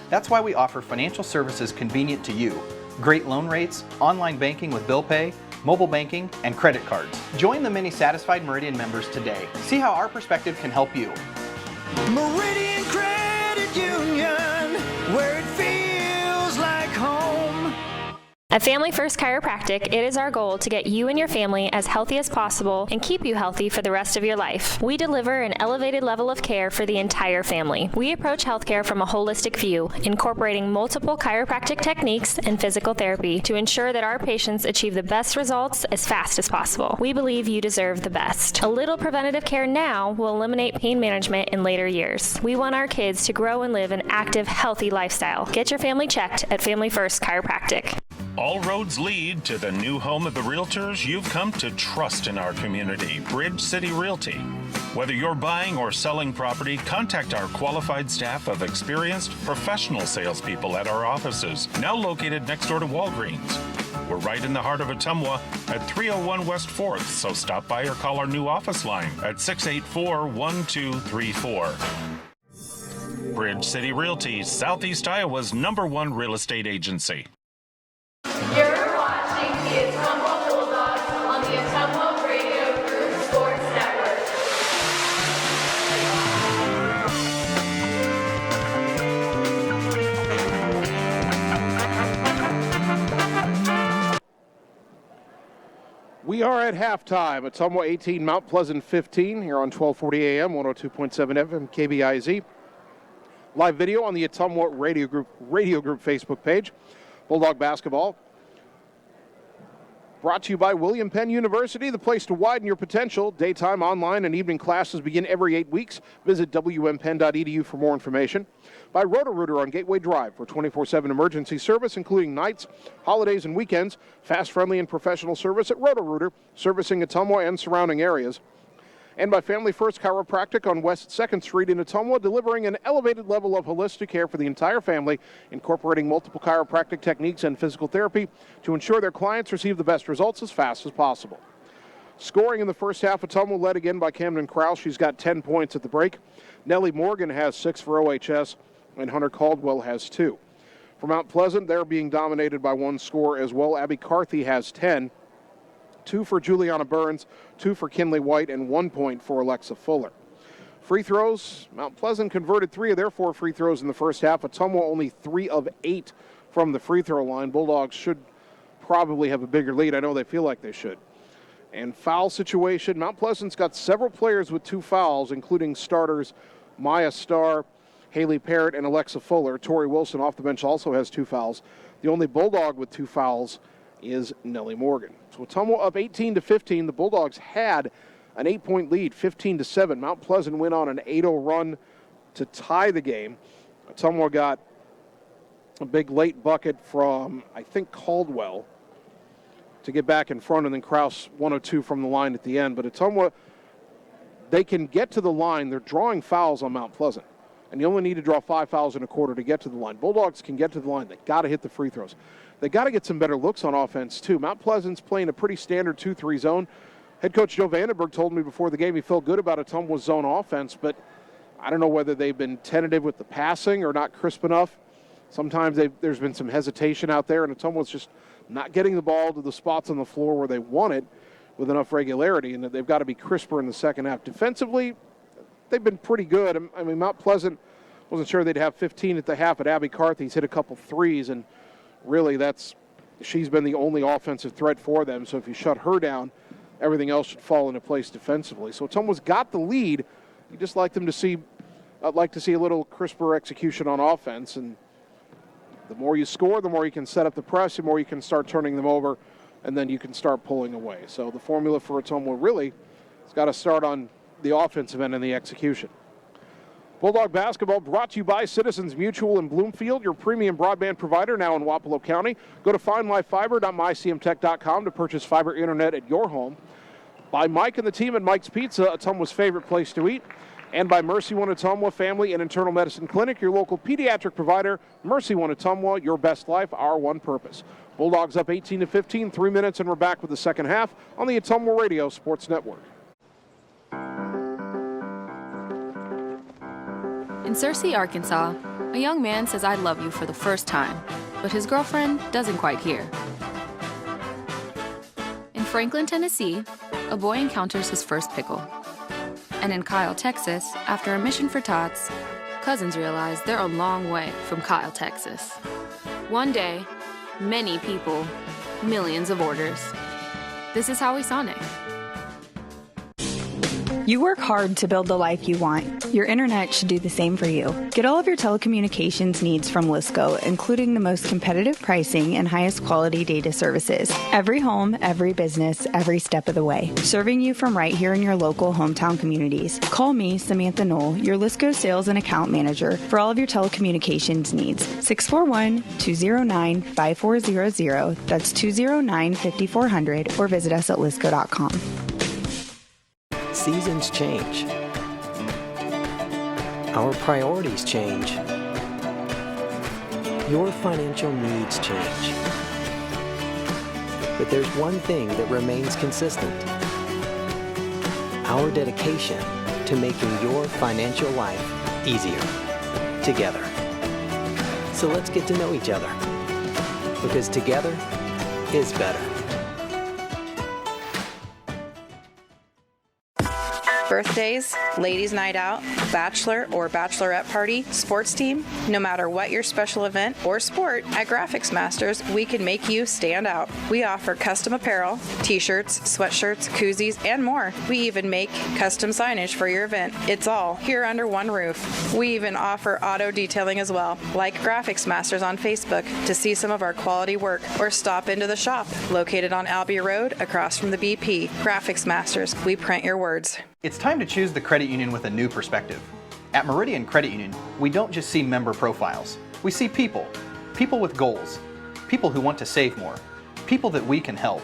That's why we offer financial services convenient to you. Great loan rates, online banking with bill pay, mobile banking, and credit cards. Join the many satisfied Meridian members today. See how our perspective can help you. Meridian Credit Union, where it feels like home. At Family First Chiropractic, it is our goal to get you and your family as healthy as possible and keep you healthy for the rest of your life. We deliver an elevated level of care for the entire family. We approach healthcare from a holistic view, incorporating multiple chiropractic techniques and physical therapy to ensure that our patients achieve the best results as fast as possible. We believe you deserve the best. A little preventative care now will eliminate pain management in later years. We want our kids to grow and live an active, healthy lifestyle. Get your family checked at Family First Chiropractic. All roads lead to the new home of the realtors you've come to trust in our community, Bridge City Realty. Whether you're buying or selling property, contact our qualified staff of experienced professional salespeople at our offices, now located next door to Walgreens. We're right in the heart of Ottumwa at 301 West 4th, so stop by or call our new office line at 684-1234. Bridge City Realty, Southeast Iowa's #1 real estate agency. You're watching the Ottumwa Bulldogs on the Ottumwa Radio Group Sports Network. We are at halftime. Ottumwa 18, Mount Pleasant 15 here on 1240 AM, 102.7 FM, KBIZ. Live video on the Ottumwa Radio Group Facebook page. Bulldog basketball brought to you by William Penn University, the place to widen your potential. Daytime, online, and evening classes begin every 8 weeks. Visit wmpenn.edu for more information. By Roto-Rooter on Gateway Drive for 24/7 emergency service, including nights, holidays, and weekends. Fast, friendly, and professional service at Roto-Rooter, servicing Ottumwa and surrounding areas. And by Family First Chiropractic on West 2nd Street in Ottumwa, delivering an elevated level of holistic care for the entire family, incorporating multiple chiropractic techniques and physical therapy to ensure their clients receive the best results as fast as possible. Scoring in the first half, Ottumwa led again by Camden Krause. She's got 10 points at the break. Nellie Morgan has 6 for OHS, and Hunter Caldwell has 2. For Mount Pleasant, they're being dominated by 1 score as well. Abby Carthy has 10. 2 for Juliana Burns, 2 for Kinley White, and 1 point for Alexa Fuller. Free throws, Mount Pleasant converted 3 of their 4 free throws in the first half. Ottumwa only 3 of 8 from the free throw line. Bulldogs should probably have a bigger lead. I know they feel like they should. And foul situation, Mount Pleasant's got several players with 2 fouls, including starters Maya Starr, Haley Parrott, and Alexa Fuller. Tori Wilson off the bench also has 2 fouls. The only Bulldog with 2 fouls is Nellie Morgan. So Ottumwa up 18-15. The Bulldogs had an 8-point lead, 15-7. Mount Pleasant went on an 8-0 run to tie the game. Ottumwa got a big late bucket from, I think, Caldwell to get back in front, and then Krause 102 from the line at the end. But Ottumwa, they can get to the line. They're drawing fouls on Mount Pleasant, and you only need to draw 5 fouls in a quarter to get to the line. Bulldogs can get to the line. They got to hit the free throws. They got to get some better looks on offense, too. Mount Pleasant's playing a pretty standard 2-3 zone. Head coach Joe Vandenberg told me before the game he felt good about Ottumwa's zone offense, but I don't know whether they've been tentative with the passing or not crisp enough. Sometimes there's been some hesitation out there, and Ottumwa's just not getting the ball to the spots on the floor where they want it with enough regularity, and that they've got to be crisper in the second half. Defensively, they've been pretty good. I mean, Mount Pleasant wasn't sure they'd have 15 at the half, but Abby Carthy's hit a couple threes, and really she's been the only offensive threat for them. So if you shut her down, everything else should fall into place defensively. So Ottumwa's got the lead. You just like them to see, I'd like to see a little crisper execution on offense. And the more you score, the more you can set up the press, the more you can start turning them over, and then you can start pulling away. So the formula for Ottumwa really has got to start on the offensive end and the execution. Bulldog basketball brought to you by Citizens Mutual in Bloomfield, your premium broadband provider now in Wapello County. Go to findlifefiber.mycmtech.com to purchase fiber internet at your home. By Mike and the team at Mike's Pizza, Ottumwa's favorite place to eat. And by Mercy One Ottumwa Family and Internal Medicine Clinic, your local pediatric provider. Mercy One Ottumwa, your best life, our one purpose. Bulldogs up 18-15, 3 minutes, and we're back with the second half on the Ottumwa Radio Sports Network. In Searcy, Arkansas, a young man says I love you for the first time, but his girlfriend doesn't quite hear. In Franklin, Tennessee, a boy encounters his first pickle. And in Kyle, Texas, after a mission for tots, cousins realize they're a long way from Kyle, Texas. One day, many people, millions of orders. This is Howie Sonic. You work hard to build the life you want. Your internet should do the same for you. Get all of your telecommunications needs from Lisco, including the most competitive pricing and highest quality data services. Every home, every business, every step of the way. Serving you from right here in your local hometown communities. Call me, Samantha Knoll, your Lisco sales and account manager for all of your telecommunications needs. 641-209-5400. That's 209-5400, or visit us at lisco.com. Seasons change. Our priorities change. Your financial needs change. But there's one thing that remains consistent. Our dedication to making your financial life easier together. So let's get to know each other, because together is better. birthdays, ladies' night out, bachelor or bachelorette party, sports team, no matter what your special event or sport, at Graphics Masters, we can make you stand out. We offer custom apparel, t-shirts, sweatshirts, koozies, and more. We even make custom signage for your event. It's all here under one roof. We even offer auto detailing as well. Like Graphics Masters on Facebook to see some of our quality work, or stop into the shop located on Albee Road across from the BP. Graphics Masters, we print your words. It's time to choose the credit union with a new perspective. At Meridian Credit Union, we don't just see member profiles. We see people. People with goals. People who want to save more. People that we can help.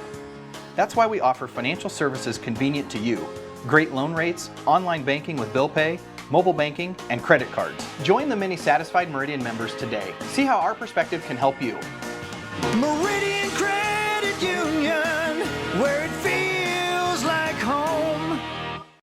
That's why we offer financial services convenient to you. Great loan rates, online banking with bill pay, mobile banking, and credit cards. Join the many satisfied Meridian members today. See how our perspective can help you. Meridian Credit Union, where it feels like home.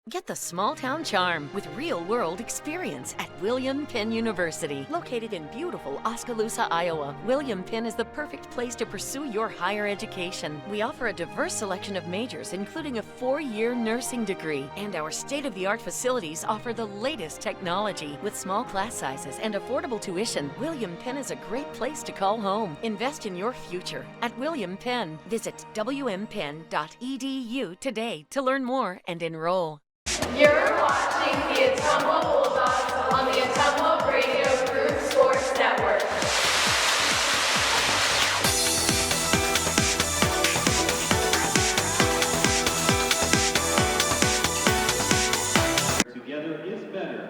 Get the small town charm with real-world experience at William Penn University. Located in beautiful Oskaloosa, Iowa, William Penn is the perfect place to pursue your higher education. We offer a diverse selection of majors, including a 4-year nursing degree. And our state-of-the-art facilities offer the latest technology. With small class sizes and affordable tuition, William Penn is a great place to call home. Invest in your future at William Penn. Visit wmpenn.edu today to learn more and enroll. You're watching the Ottumwa Bulldogs on the Ottumwa Radio Group Sports Network. Together is better.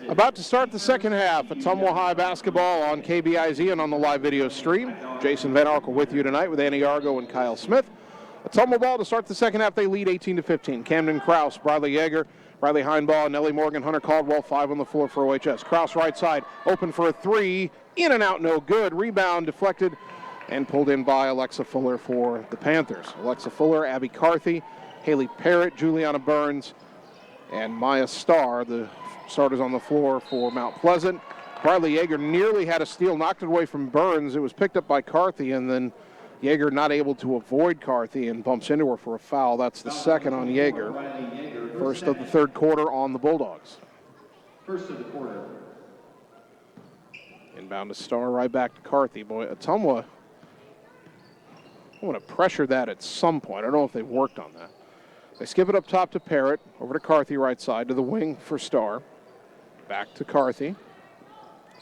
About to start the second half. Ottumwa High basketball on KBIZ and on the live video stream. Jason Van Arkel with you tonight with Annie Argo and Kyle Smith. Ottumwa ball to start the second half. They lead 18-15. Camden Kraus, Bradley Yeager, Riley Heinbaugh, Nellie Morgan, Hunter Caldwell, 5 on the floor for OHS. Kraus right side, open for a 3, in and out, no good. Rebound deflected and pulled in by Alexa Fuller for the Panthers. Alexa Fuller, Abby Carthy, Haley Parrott, Juliana Burns, and Maya Starr, the starters on the floor for Mount Pleasant. Bradley Yeager nearly had a steal, knocked it away from Burns. It was picked up by Carthy, and then Yeager not able to avoid Carthy and bumps into her for a foul. That's the second on Yeager. First of the third quarter on the Bulldogs. First of the quarter. Inbound to Starr, right back to Carthy. Boy, Ottumwa, I want to pressure that at some point. I don't know if they've worked on that. They skip it up top to Parrott, over to Carthy right side, to the wing for Starr. Back to Carthy.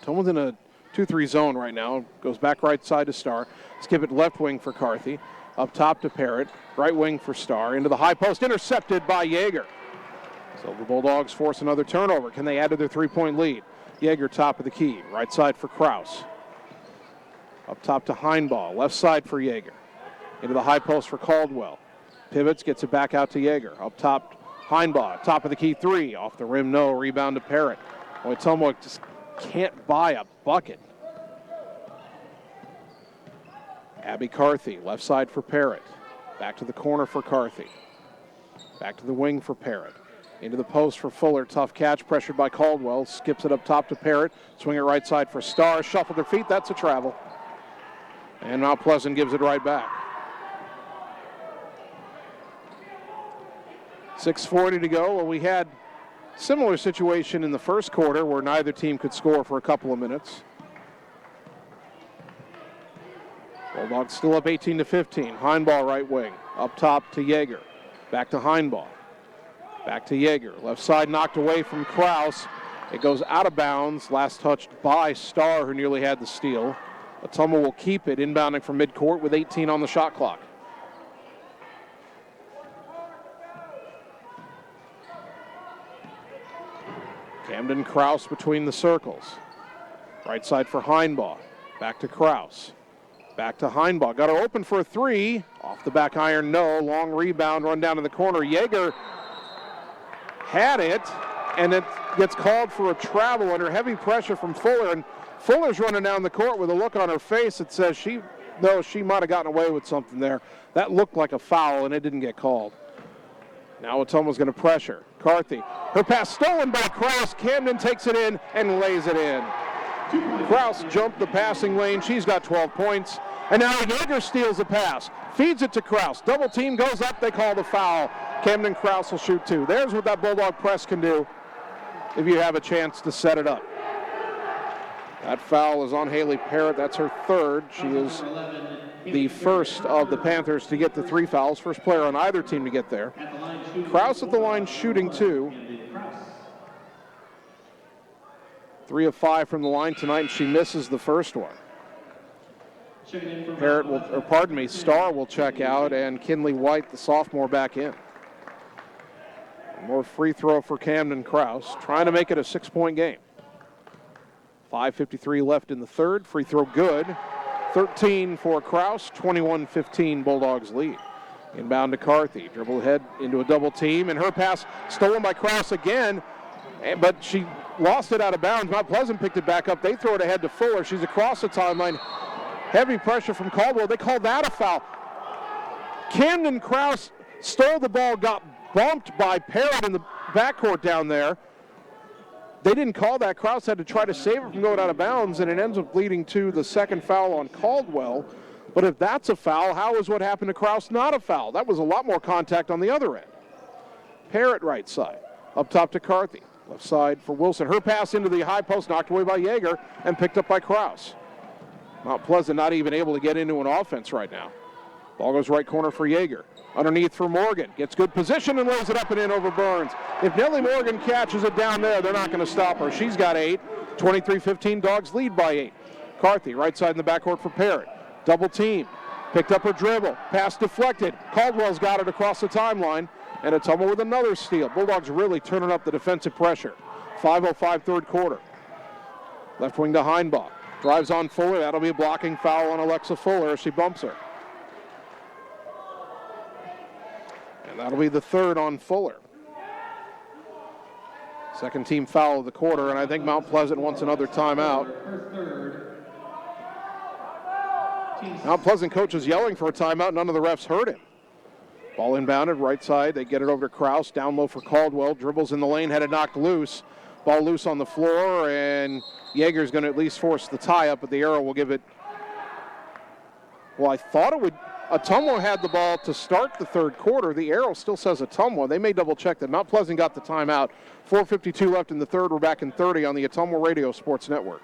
Ottumwa's in a 2-3 zone right now. Goes back right side to Starr. Skip it left wing for Carthy. Up top to Parrott. Right wing for Starr. Into the high post. Intercepted by Yeager. So the Bulldogs force another turnover. Can they add to their 3-point lead? Yeager top of the key. Right side for Kraus. Up top to Heinbaugh. Left side for Yeager. Into the high post for Caldwell. Pivots. Gets it back out to Yeager. Up top, Heinbaugh. Top of the key 3. Off the rim, no. Rebound to Parrott. Boy, Ottumwa just can't buy a bucket. Abby Carthy, left side for Parrott. Back to the corner for Carthy. Back to the wing for Parrott. Into the post for Fuller. Tough catch, pressured by Caldwell. Skips it up top to Parrott. Swing it right side for Starr. Shuffle their feet. That's a travel. And Mount Pleasant gives it right back. 6:40 to go. Well, we had similar situation in the first quarter where neither team could score for a couple of minutes. Bulldogs still up 18-15. Heinbaugh right wing. Up top to Yeager. Back to Heinbaugh. Back to Yeager. Left side knocked away from Kraus. It goes out of bounds. Last touched by Starr, who nearly had the steal. Ottumwa will keep it, inbounding from midcourt with 18 on the shot clock. Camden Kraus between the circles. Right side for Heinbaugh. Back to Kraus. Back to Heinbaugh. Got her open for a 3. Off the back iron, no. Long rebound, run down to the corner. Yeager had it, and it gets called for a travel under heavy pressure from Fuller. And Fuller's running down the court with a look on her face that says she might have gotten away with something there. That looked like a foul, and it didn't get called. Now Ottumwa's going to pressure. Carthy. Her pass stolen by Kraus. Camden takes it in and lays it in. Kraus jumped the passing lane. She's got 12 points. And now Yeager steals the pass, feeds it to Kraus. Double team goes up, they call the foul. Camden Kraus will shoot 2. There's what that Bulldog press can do if you have a chance to set it up. That foul is on Haley Parrott. That's her 3rd. She is the first of the Panthers to get the 3 fouls. First player on either team to get there. Kraus at the line shooting 2. 3 of 5 from the line tonight, and she misses the first one. Starr will check out, and Kinley White, the sophomore, back in. More free throw for Camden Kraus, trying to make it a 6-point game. 5:53 left in the third. Free throw good. 13 for Kraus, 21-15 Bulldogs lead. Inbound to Carthy. Dribble ahead into a double team, and her pass stolen by Kraus again, but she lost it out of bounds. Mount Pleasant picked it back up. They throw it ahead to Fuller. She's across the timeline. Heavy pressure from Caldwell. They call that a foul. Camden Kraus stole the ball, got bumped by Parrott in the backcourt down there. They didn't call that. Kraus had to try to save it from going out of bounds, and it ends up leading to the second foul on Caldwell. But if that's a foul, how is what happened to Kraus not a foul? That was a lot more contact on the other end. Parrott right side. Up top to Carthy. Left side for Wilson. Her pass into the high post, knocked away by Yeager and picked up by Kraus. Mount Pleasant not even able to get into an offense right now. Ball goes right corner for Yeager. Underneath for Morgan. Gets good position and lays it up and in over Burns. If Nellie Morgan catches it down there, they're not going to stop her. She's got 8. 23-15 Dogs lead by 8. Carthy right side in the backcourt for Parrott. Double team. Picked up her dribble. Pass deflected. Caldwell's got it across the timeline. And Ottumwa with another steal. Bulldogs really turning up the defensive pressure. 5:05 third quarter. Left wing to Heinbach. Drives on Fuller. That'll be a blocking foul on Alexa Fuller as she bumps her. And that'll be the 3rd on Fuller. Second team foul of the quarter, and I think Mount Pleasant wants another timeout. Mount Pleasant coach is yelling for a timeout. None of the refs heard him. Ball inbounded, right side. They get it over to Kraus. Down low for Caldwell. Dribbles in the lane, had it knocked loose. Ball loose on the floor, and Yeager's going to at least force the tie-up, but the arrow will give it. Well, I thought it would. Ottumwa had the ball to start the third quarter. The arrow still says Ottumwa. They may double-check that. Mount Pleasant got the timeout. 4:52 left in the third. We're back in 30 on the Ottumwa Radio Sports Network.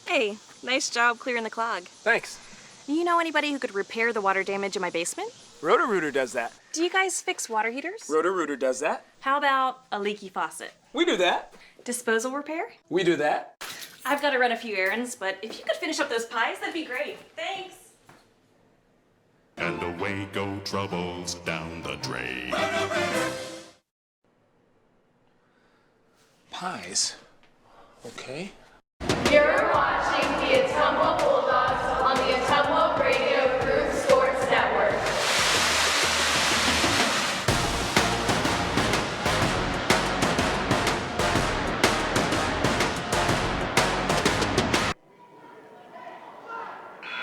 Hey, nice job clearing the clog. Thanks. You know anybody who could repair the water damage in my basement? Roto-Rooter does that. Do you guys fix water heaters? Roto-Rooter does that. How about a leaky faucet? We do that. Disposal repair? We do that. I've got to run a few errands, but if you could finish up those pies, that'd be great. Thanks. And away go troubles down the drain. Pies. Okay. You're watching the Ottumwa Bulldogs on the Ottumwa Radio Group Sports Network.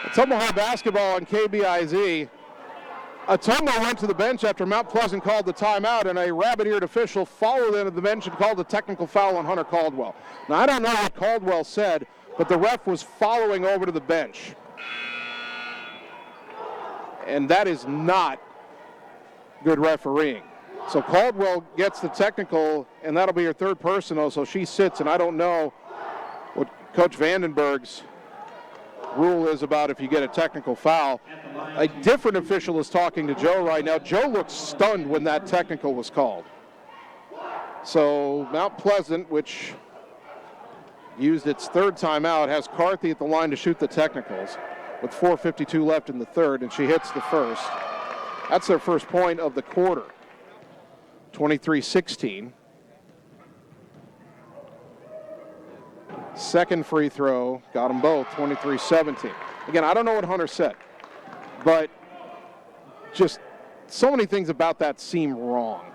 Ottumwa High basketball on KBIZ. Ottumwa went to the bench after Mount Pleasant called the timeout, and a rabbit-eared official followed them to the bench and called a technical foul on Hunter Caldwell. Now, I don't know what Caldwell said, but the ref was following over to the bench. And that is not good refereeing. So Caldwell gets the technical, and that'll be her 3rd personal, so she sits, and I don't know what Coach Vandenberg's rule is about if you get a technical foul. A different official is talking to Joe right now. Joe looked stunned when that technical was called. So Mount Pleasant, which used its 3rd timeout, has Carthy at the line to shoot the technicals with 4:52 left in the third, and she hits the first. That's their first point of the quarter. 23-16. Second free throw, got them both, 23-17. Again, I don't know what Hunter said, but just so many things about that seem wrong.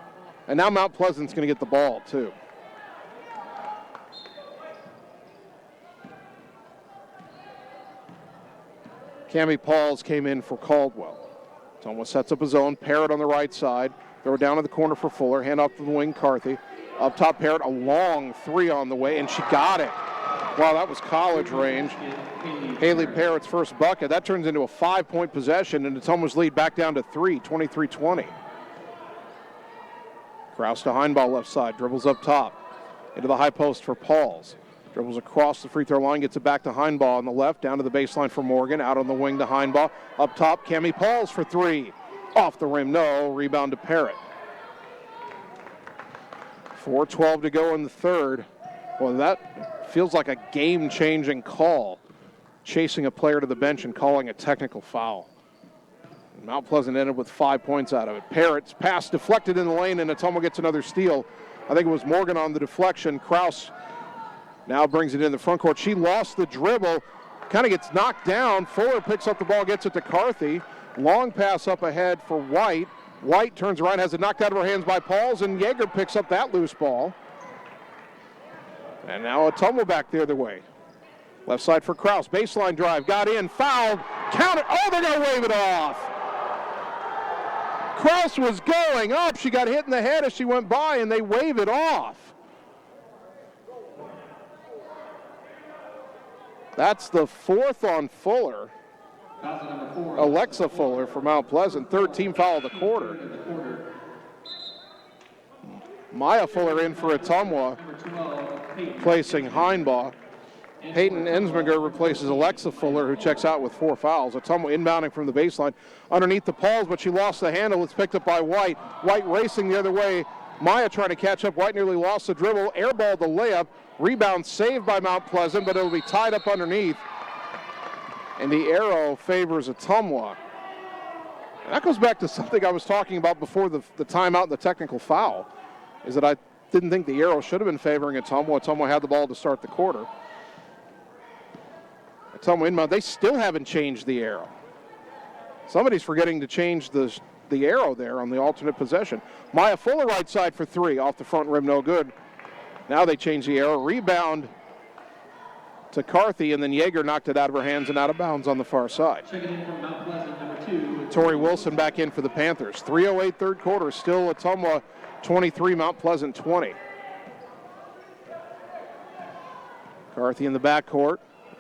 And now Mount Pleasant's going to get the ball, too. Cammie Pauls came in for Caldwell. Ottumwa sets up his own. Parrott on the right side. Throw it down to the corner for Fuller. Hand off to the wing, Carthy. Up top, Parrott, a long 3 on the way, and she got it. Wow, that was college range. Haley Parrott's first bucket. That turns into a 5-point possession, and Ottumwa's lead back down to 3, 23-20. Kraus to Heinball left side, dribbles up top. Into the high post for Pauls. Dribbles across the free throw line, gets it back to Heinball on the left, down to the baseline for Morgan, out on the wing to Heinball. Up top, Cammie Pauls for 3. Off the rim, no. Rebound to Parrott. 4:12 to go in the third. Well, that feels like a game-changing call. Chasing a player to the bench and calling a technical foul. Mount Pleasant ended with 5 points out of it. Parrott's pass deflected in the lane, and Ottumwa gets another steal. I think it was Morgan on the deflection. Kraus now brings it in the front court. She lost the dribble, kind of gets knocked down. Fuller picks up the ball, gets it to Carthy. Long pass up ahead for White. White turns around, has it knocked out of her hands by Pauls, and Yeager picks up that loose ball. And now Ottumwa back the other way. Left side for Kraus. Baseline drive. Got in. Fouled. Counted. Oh, they're going to wave it off. Kraus was going up. She got hit in the head as she went by, and they wave it off. That's the fourth on Fuller. Alexa Fuller for Mount Pleasant. Third team foul of the quarter. Maya Fuller in for Ottumwa, placing Heinbach. Peyton Ensminger replaces Alexa Fuller, who checks out with 4 fouls. Ottumwa inbounding from the baseline underneath the Pauls, but she lost the handle. It's picked up by White. White racing the other way. Maya trying to catch up. White nearly lost the dribble. Airballed the layup. Rebound saved by Mount Pleasant, but it'll be tied up underneath. And the arrow favors Ottumwa. And that goes back to something I was talking about before the timeout and the technical foul, is that I didn't think the arrow should have been favoring Ottumwa. Ottumwa had the ball to start the quarter. Ottumwa inbound. They still haven't changed the arrow. Somebody's forgetting to change the arrow there on the alternate possession. Maya Fuller right side for 3. Off the front rim, no good. Now they change the arrow. Rebound to Carthy, and then Yeager knocked it out of her hands and out of bounds on the far side. Tori Wilson back in for the Panthers. 3:08 third quarter. Still Ottumwa 23, Mount Pleasant 20. Carthy in the backcourt.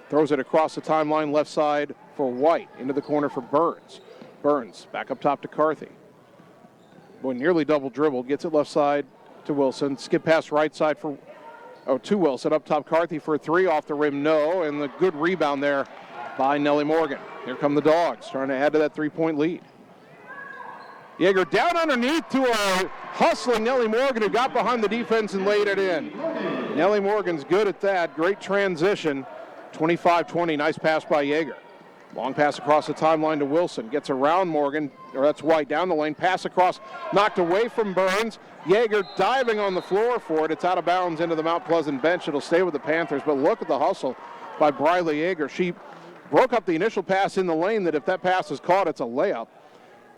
Throws it across the timeline left side for White. Into the corner for Burns. Burns back up top to Carthy. Boy, nearly double dribbled. Gets it left side to Wilson. Skip pass right side to Wilson. Up top Carthy for a 3. Off the rim, no. And the good rebound there by Nellie Morgan. Here come the Dogs trying to add to that 3-point lead. Yeager down underneath to a hustling Nellie Morgan, who got behind the defense and laid it in. Nellie Morgan's good at that. Great transition. 25-20, nice pass by Yeager. Long pass across the timeline to Wilson. Gets around Morgan, or that's White down the lane. Pass across, knocked away from Burns. Yeager diving on the floor for it. It's out of bounds into the Mount Pleasant bench. It'll stay with the Panthers, but look at the hustle by Briley Yeager. She broke up the initial pass in the lane that if that pass is caught, it's a layup.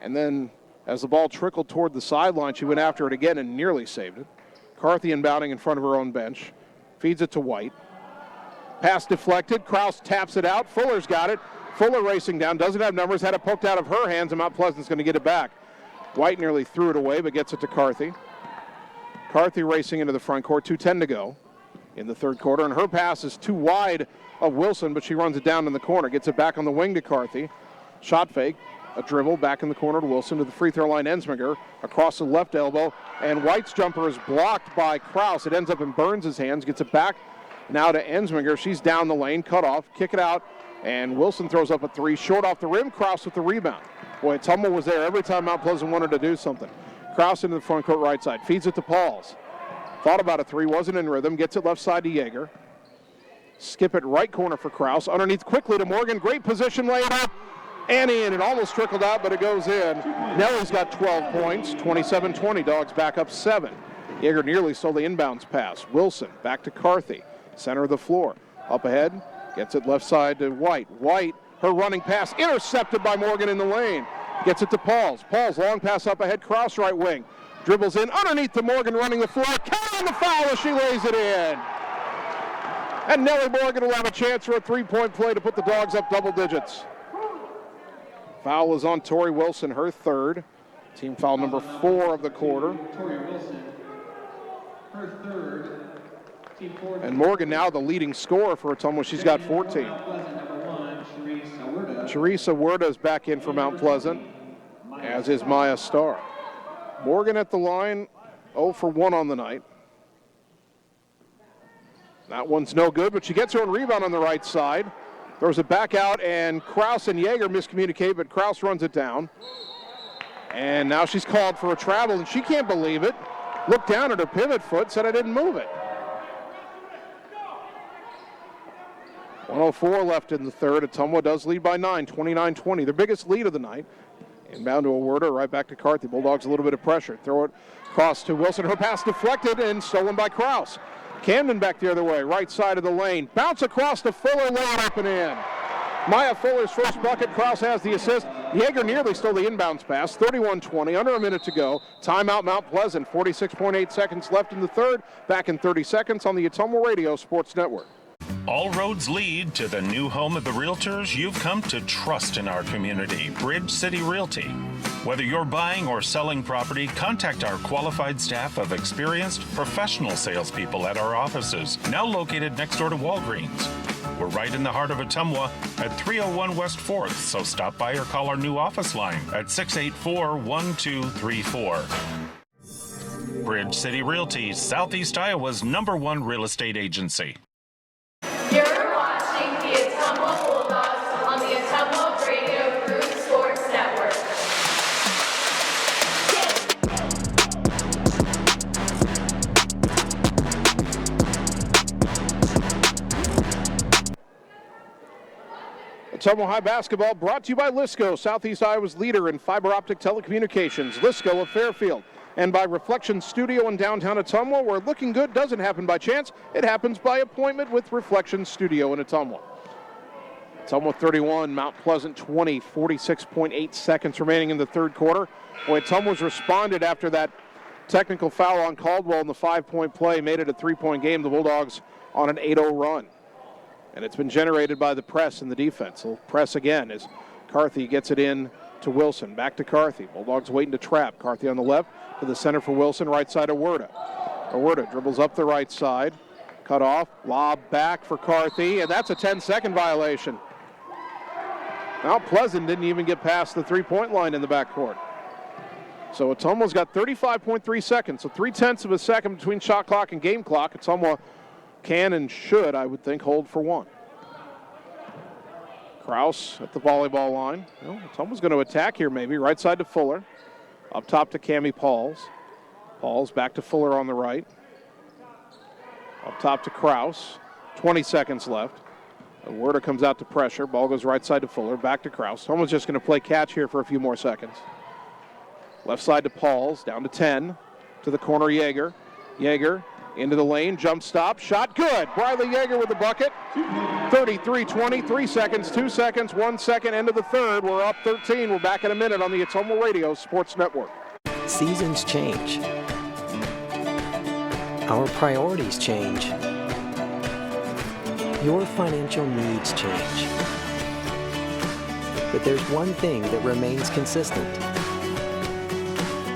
And then as the ball trickled toward the sideline, she went after it again and nearly saved it. Carthy inbounding in front of her own bench. Feeds it to White. Pass deflected. Kraus taps it out. Fuller's got it. Fuller racing down. Doesn't have numbers. Had it poked out of her hands, and Mount Pleasant's going to get it back. White nearly threw it away, but gets it to Carthy. Carthy racing into the front court. 2:10 to go in the third quarter, and her pass is too wide of Wilson, but she runs it down in the corner. Gets it back on the wing to Carthy. Shot fake. A dribble back in the corner to Wilson to the free throw line. Ensminger across the left elbow, and White's jumper is blocked by Kraus. It ends up in Burns' hands. Gets it back now to Ensminger. She's down the lane, cut off, kick it out, and Wilson throws up a 3, short off the rim. Kraus with the rebound. Boy, Ottumwa was there every time Mount Pleasant wanted to do something. Kraus into the front court right side, feeds it to Pauls. Thought about a 3, wasn't in rhythm. Gets it left side to Yeager. Skip it right corner for Kraus. Underneath quickly to Morgan. Great position, lay it up. And in. It almost trickled out, but it goes in. Nellie's got 12 points. 27-20. Dogs back up 7. Yeager nearly stole the inbounds pass. Wilson back to Carthy. Center of the floor. Up ahead. Gets it left side to White. White, her running pass intercepted by Morgan in the lane. Gets it to Pauls. Pauls, long pass up ahead. Kraus right wing. Dribbles in underneath to Morgan running the floor. Count on the foul as she lays it in. And Nellie Morgan will have a chance for a 3-point play to put the Dogs up double digits. Foul is on Tori Wilson, her 3rd. Team foul number 4 of the quarter. Tori Wilson, her 3rd. And Morgan now the leading scorer for Ottumwa. She's got 14. Teresa Huerta is back in for Mount Pleasant, as is Maya Starr. Morgan at the line, 0 for 1 on the night. That one's no good, but she gets her own rebound on the right side. There's a back out, and Kraus and Yeager miscommunicate, but Kraus runs it down. And now she's called for a travel, and she can't believe it. Looked down at her pivot foot, said I didn't move it. 1:04 left in the third. Ottumwa does lead by 9, 29-20. Their biggest lead of the night. Inbound to Huerta, right back to Carthy. Bulldogs a little bit of pressure. Throw it across to Wilson. Her pass deflected and stolen by Kraus. Camden back the other way, right side of the lane. Bounce across to Fuller, lay it up and in. Maya Fuller's first bucket. Kraus has the assist. Yeager nearly stole the inbounds pass. 31-20, under a minute to go. Timeout Mount Pleasant. 46.8 seconds left in the third. Back in 30 seconds on the Ottumwa Radio Sports Network. All roads lead to the new home of the realtors you've come to trust in our community, Bridge City Realty. Whether you're buying or selling property, contact our qualified staff of experienced professional salespeople at our offices, now located next door to Walgreens. We're right in the heart of Ottumwa at 301 West 4th, so stop by or call our new office line at 684-1234. Bridge City Realty, Southeast Iowa's #1 real estate agency. You're watching the Ottumwa Bulldogs on the Ottumwa Radio Group Sports Network. Ottumwa High basketball brought to you by Lisco, Southeast Iowa's leader in fiber optic telecommunications. Lisco of Fairfield. And by Reflection Studio in downtown Ottumwa, where looking good doesn't happen by chance, it happens by appointment with Reflection Studio in Ottumwa. Ottumwa 31, Mount Pleasant 20, 46.8 seconds remaining in the third quarter. Boy, Ottumwa's responded after that technical foul on Caldwell in the 5-point play, made it a 3-point game. The Bulldogs on an 8-0 run. And it's been generated by the press and the defense. They'll press again as Carthy gets it in to Wilson. Back to Carthy. Bulldogs waiting to trap. Carthy on the left to the center for Wilson. Right side of Huerta. Huerta dribbles up the right side. Cut off. Lob back for Carthy. And that's a 10-second violation. Mount Pleasant didn't even get past the 3-point line in the backcourt. So Ottumwa's got 35.3 seconds. So 0.3 of a second between shot clock and game clock. Ottumwa can and should, I would think, hold for one. Kraus at the volleyball line. Well, Ottumwa's going to attack here maybe. Right side to Fuller. Up top to Cammie Pauls. Pauls back to Fuller on the right. Up top to Kraus. 20 seconds left. Huerta comes out to pressure. Ball goes right side to Fuller. Back to Kraus. Ottumwa's just going to play catch here for a few more seconds. Left side to Pauls. Down to 10. To the corner, Yeager. Yeager into the lane. Jump stop. Shot good. Briley Yeager with the bucket. 33-20. 3 seconds. 2 seconds. 1 second. End of the third. We're up 13. We're back in a minute on the Ottumwa Radio Sports Network. Seasons change. Our priorities change. Your financial needs change. But there's one thing that remains consistent.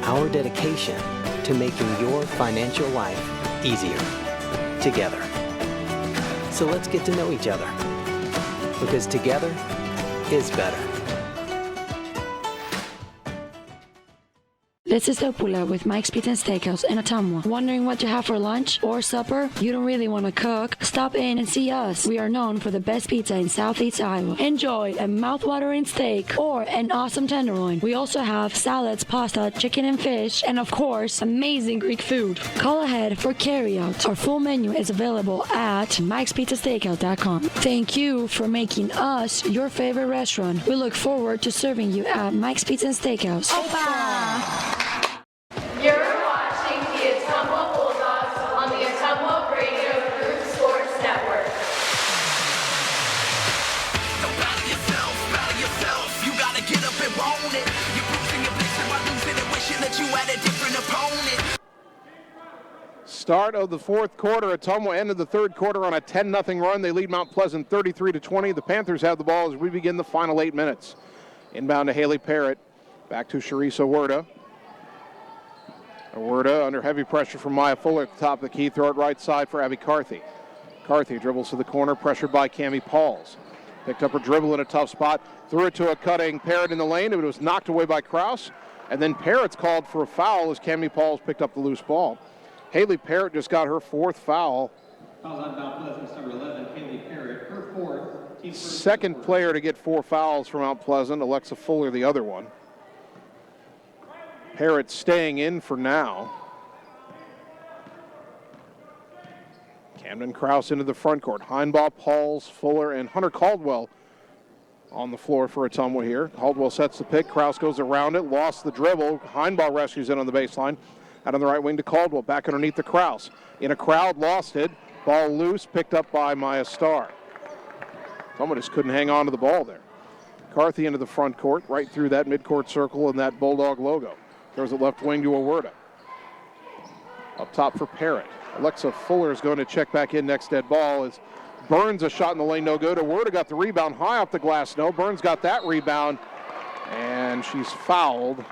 Our dedication to making your financial life easier together. So let's get to know each other, because together is better. This is Opula with Mike's Pizza and Steakhouse in Ottumwa. Wondering what to have for lunch or supper? You don't really want to cook? Stop in and see us. We are known for the best pizza in Southeast Iowa. Enjoy a mouth-watering steak or an awesome tenderloin. We also have salads, pasta, chicken and fish, and of course, amazing Greek food. Call ahead for carryout. Our full menu is available at mikespizzasteakhouse.com. Thank you for making us your favorite restaurant. We look forward to serving you at Mike's Pizza and Steakhouse. Opa! You're watching the Ottumwa Bulldogs on the Ottumwa Radio Group Sports Network. Battle yourself. You gotta get up and own it. You're bruising your picture by losing and wishing that you had a different opponent. Start of the fourth quarter. Ottumwa ended the third quarter on a 10-0 run. They lead Mount Pleasant 33-20. The Panthers have the ball as we begin the final 8 minutes. Inbound to Haley Parrott. Back to Charissa Huerta. Awerda under heavy pressure from Maya Fuller at the top of the key. Throw it right side for Abby Carthy. Carthy dribbles to the corner, pressured by Cammie Pauls. Picked up her dribble in a tough spot. Threw it to a cutting Parrott in the lane. It was knocked away by Kraus. And then Parrott's called for a foul as Cammie Pauls picked up the loose ball. Haley Parrott just got her 4th foul. Fouls on Mount Pleasant's number 11, Haley Parrott, her 4th. Team first. Second player to get 4 fouls from Mount Pleasant. Alexa Fuller the other one. Parrott staying in for now. Camden Kraus into the front court. Heinbaugh, Pauls, Fuller, and Hunter Caldwell on the floor for Ottumwa here. Caldwell sets the pick. Kraus goes around it, lost the dribble. Heinbaugh rescues it on the baseline. Out on the right wing to Caldwell, back underneath the Kraus. In a crowd, lost it. Ball loose, picked up by Maya Starr. Ottumwa just couldn't hang on to the ball there. Carthy into the front court, right through that midcourt circle and that Bulldog logo. Throws it left wing to Awerda. Up top for Parrott. Alexa Fuller is going to check back in next dead ball as Burns a shot in the lane, no good. Awerda got the rebound high off the glass, no. Burns got that rebound, and she's fouled.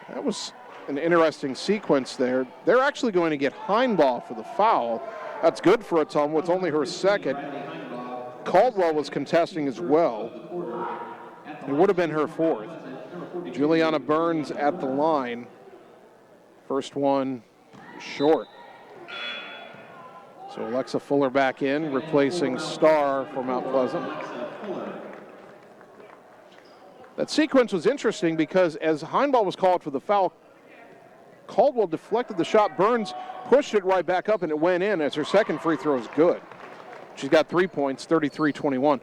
That was an interesting sequence there. They're actually going to get Heinbaugh for the foul. That's good for Ottumwa. It's only her second. Caldwell was contesting as well. It would have been her 4th. Juliana Burns at the line. First one short. So Alexa Fuller back in, replacing Starr for Mount Pleasant. That sequence was interesting because as Heinbaugh was called for the foul, Caldwell deflected the shot. Burns pushed it right back up and it went in as her second free throw is good. She's got 3 points, 33-21.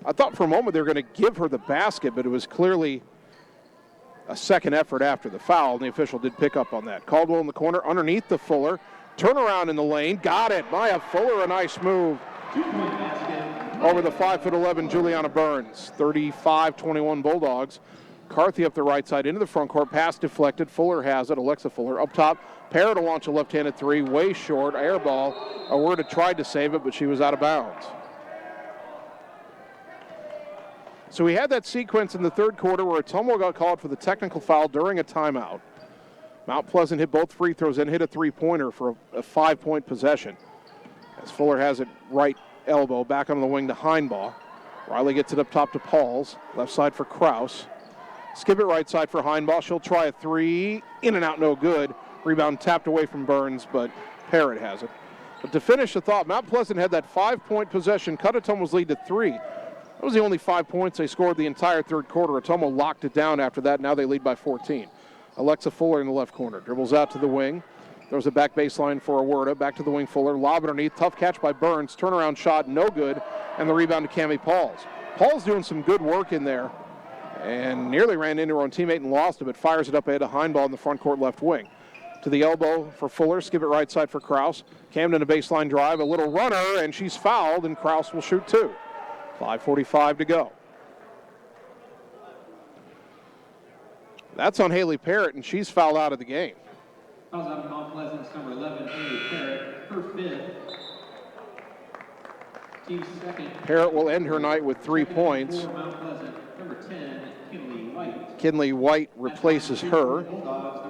I thought for a moment they were going to give her the basket, but it was clearly a second effort after the foul, and the official did pick up on that. Caldwell in the corner, underneath the Fuller. Turnaround in the lane, got it. Maya Fuller, a nice move. Over the 5'11" Juliana Burns. 35-21 Bulldogs. Carthy up the right side into the front court. Pass deflected. Fuller has it. Alexa Fuller up top. Parrott to launch a left-handed three. Way short. Air ball. Awerda tried to save it, but she was out of bounds. So we had that sequence in the third quarter where Ottumwa got called for the technical foul during a timeout. Mount Pleasant hit both free throws and hit a three-pointer for a 5-point possession. As Fuller has it right elbow, back on the wing to Heinbaugh. Riley gets it up top to Pauls. Left side for Kraus. Skip it right side for Heinbaugh. She'll try a three. In and out, no good. Rebound tapped away from Burns, but Parrott has it. But to finish the thought, Mount Pleasant had that 5-point possession, cut Ottumwa's lead to 3. That was the only 5 points they scored the entire third quarter. Ottumwa locked it down after that. Now they lead by 14. Alexa Fuller in the left corner. Dribbles out to the wing. Throws a back baseline for Awerda. Back to the wing, Fuller. Lob underneath. Tough catch by Burns. Turnaround shot, no good. And the rebound to Cammie Pauls. Pauls doing some good work in there. And nearly ran into her own teammate and lost it, but fires it up ahead of Heinbaugh in the front court left wing. To the elbow for Fuller. Skip it right side for Kraus. Camden a baseline drive. A little runner, and she's fouled, and Kraus will shoot 2. 5:45 to go. That's on Haley Parrott, and she's fouled out of the game. Fouls on Mount Pleasant's number 11, Haley Parrott, her 5th. Team second. Parrott will end her night with 3 points. For Mount Pleasant, number 10, Kinley White. Kinley White replaces her.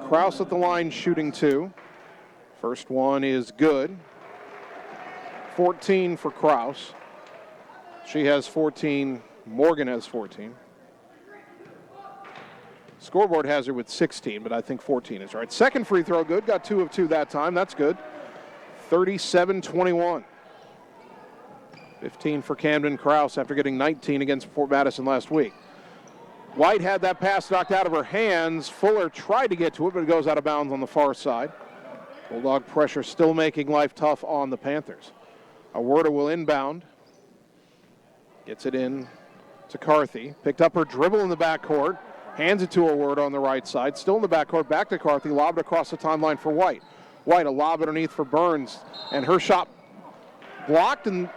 Kraus at the line shooting 2. First one is good. 14 for Kraus. She has 14. Morgan has 14. Scoreboard has her with 16, but I think 14 is right. Second free throw good. Got 2 of 2 that time. That's good. 37-21. 15 for Camden Kraus after getting 19 against Fort Madison last week. White had that pass knocked out of her hands. Fuller tried to get to it, but it goes out of bounds on the far side. Bulldog pressure still making life tough on the Panthers. Awerda will inbound. Gets it in to Carthy. Picked up her dribble in the backcourt. Hands it to Awerda on the right side. Still in the backcourt. Back to Carthy. Lobbed across the timeline for White. White a lob underneath for Burns. And her shot blocked, and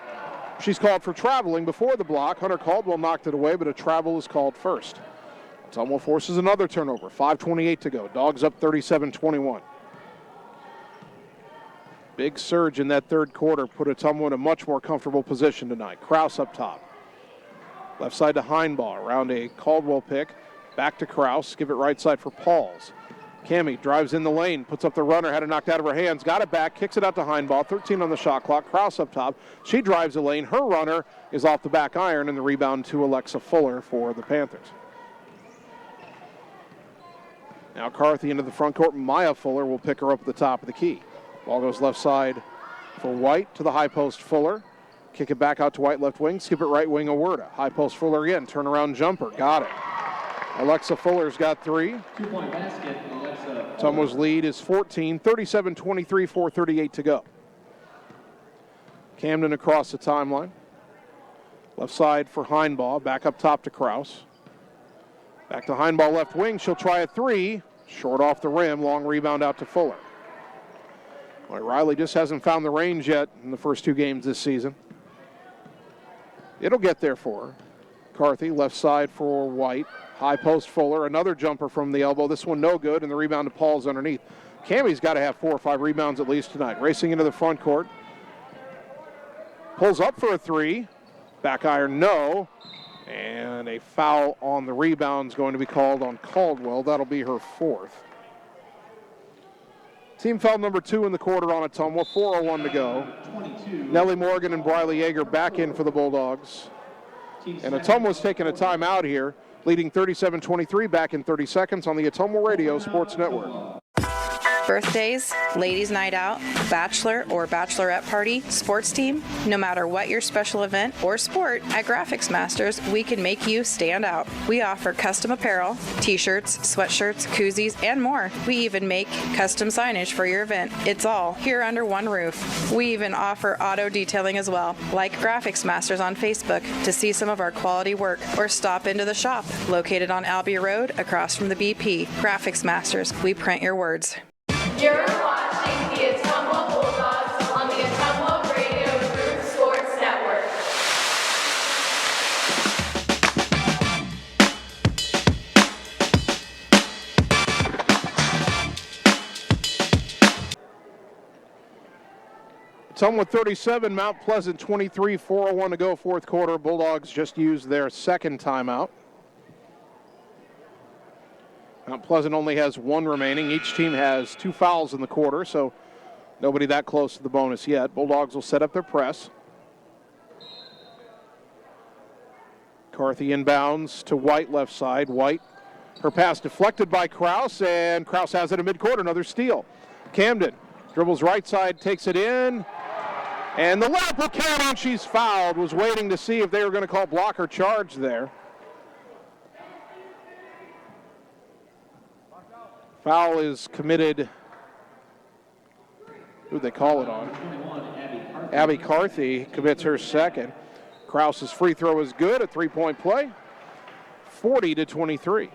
she's called for traveling before the block. Hunter Caldwell knocked it away, but a travel is called first. Ottumwa forces another turnover. 5:28 to go. Dogs up 37-21. Big surge in that third quarter put Ottumwa in a much more comfortable position tonight. Kraus up top. Left side to Heinbaugh around a Caldwell pick. Back to Kraus. Give it right side for Pauls. Cammie drives in the lane, puts up the runner, had it knocked out of her hands, got it back, kicks it out to Heinball, 13 on the shot clock. Kraus up top. She drives the lane. Her runner is off the back iron, and the rebound to Alexa Fuller for the Panthers. Now Carthy into the front court. Maya Fuller will pick her up at the top of the key. Ball goes left side for White to the high post Fuller. Kick it back out to White left wing. Skip it right wing Awerda. High post Fuller again. Turnaround jumper. Got it. Alexa Fuller's got 3. 2-point basket, Alexa. Ottumwa's lead is 14, 37-23, 4:38 to go. Camden across the timeline. Left side for Heinball. Back up top to Kraus. Back to Heinball left wing. She'll try a 3. Short off the rim. Long rebound out to Fuller. Boy, Riley just hasn't found the range yet in the first 2 games this season. It'll get there for her. Carthy, left side for White. High post Fuller. Another jumper from the elbow. This one no good, and the rebound to Paul's underneath. Cammie's got to have 4 or 5 rebounds at least tonight. Racing into the front court. Pulls up for a 3. Back iron, no. And a foul on the rebound is going to be called on Caldwell. That'll be her 4th. Team foul number 2 in the quarter on Ottumwa. 4:01 to go. 22. Nellie Morgan and Briley Yeager back in for the Bulldogs. And Ottumwa's taking a timeout here, leading 37-23 back in 30 seconds on the Ottumwa Radio Sports Network. Birthdays, ladies' night out, bachelor or bachelorette party, sports team, no matter what your special event or sport, at Graphics Masters, we can make you stand out. We offer custom apparel, t-shirts, sweatshirts, koozies, and more. We even make custom signage for your event. It's all here under one roof. We even offer auto detailing as well. Like Graphics Masters on Facebook to see some of our quality work, or stop into the shop located on Albee Road across from the BP. Graphics Masters, we print your words. You're watching the Ottumwa Bulldogs on the Ottumwa Radio Group Sports Network. Ottumwa 37, Mount Pleasant 23, 4:01 to go, 4th quarter. Bulldogs just used their 2nd timeout. Mount Pleasant only has 1 remaining. Each team has 2 fouls in the quarter, so nobody that close to the bonus yet. Bulldogs will set up their press. Carthy inbounds to White left side. White, her pass deflected by Kraus, and Kraus has it in midcourt. Another steal. Camden dribbles right side, takes it in, and the layup for Camden. She's fouled. Was waiting to see if they were going to call block or charge there. Foul is committed. Who'd they call it on? Abby Carthy commits her 2nd. Kraus's free throw is good. A 3-point play. 40-23.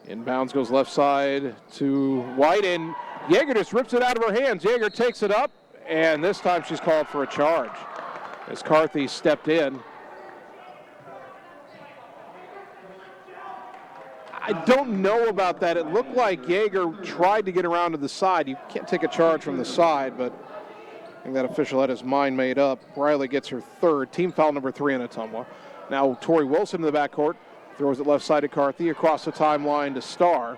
Inbounds goes left side to White, and Yeager just rips it out of her hands. Yeager takes it up, and this time she's called for a charge as Carthy stepped in. I don't know about that. It looked like Yeager tried to get around to the side. You can't take a charge from the side, but I think that official had his mind made up. Riley gets her 3rd. Team foul number 3 in Ottumwa. Now Tori Wilson in the backcourt. Throws it left side to Carthy. Across the timeline to Starr.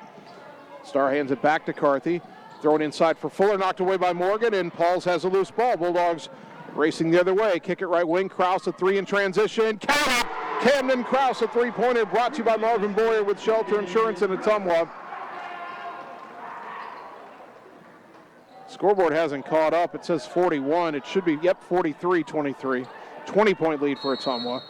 Starr hands it back to Carthy. Thrown inside for Fuller. Knocked away by Morgan, and Pauls has a loose ball. Bulldogs racing the other way. Kick it right wing. Kraus a 3 in transition. Count it! Camden Kraus, a 3-pointer, brought to you by Marvin Boyer with Shelter Insurance in Ottumwa. Scoreboard hasn't caught up. It says 41. It should be, 43-23. 20-point lead for Ottumwa.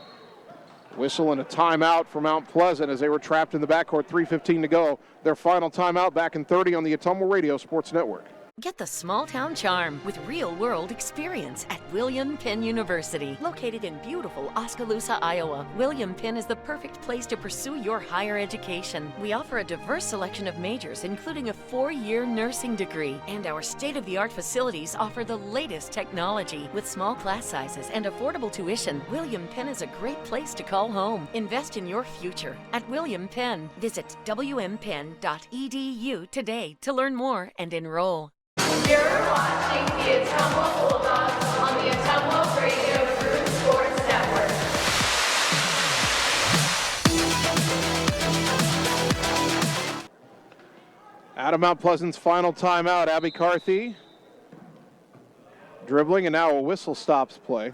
Whistle and a timeout for Mount Pleasant as they were trapped in the backcourt. 3:15 to go. Their final timeout back in 30 on the Ottumwa Radio Sports Network. Get the small town charm with real-world experience at William Penn University. Located in beautiful Oskaloosa, Iowa, William Penn is the perfect place to pursue your higher education. We offer a diverse selection of majors, including a 4-year nursing degree. And our state-of-the-art facilities offer the latest technology. With small class sizes and affordable tuition, William Penn is a great place to call home. Invest in your future at William Penn. Visit wmpenn.edu today to learn more and enroll. You're watching the Ottumwa Bulldogs on the Ottumwa Radio Group Sports Network. of Mount Pleasant's final timeout. Abby Carthy dribbling, and now a whistle stops play.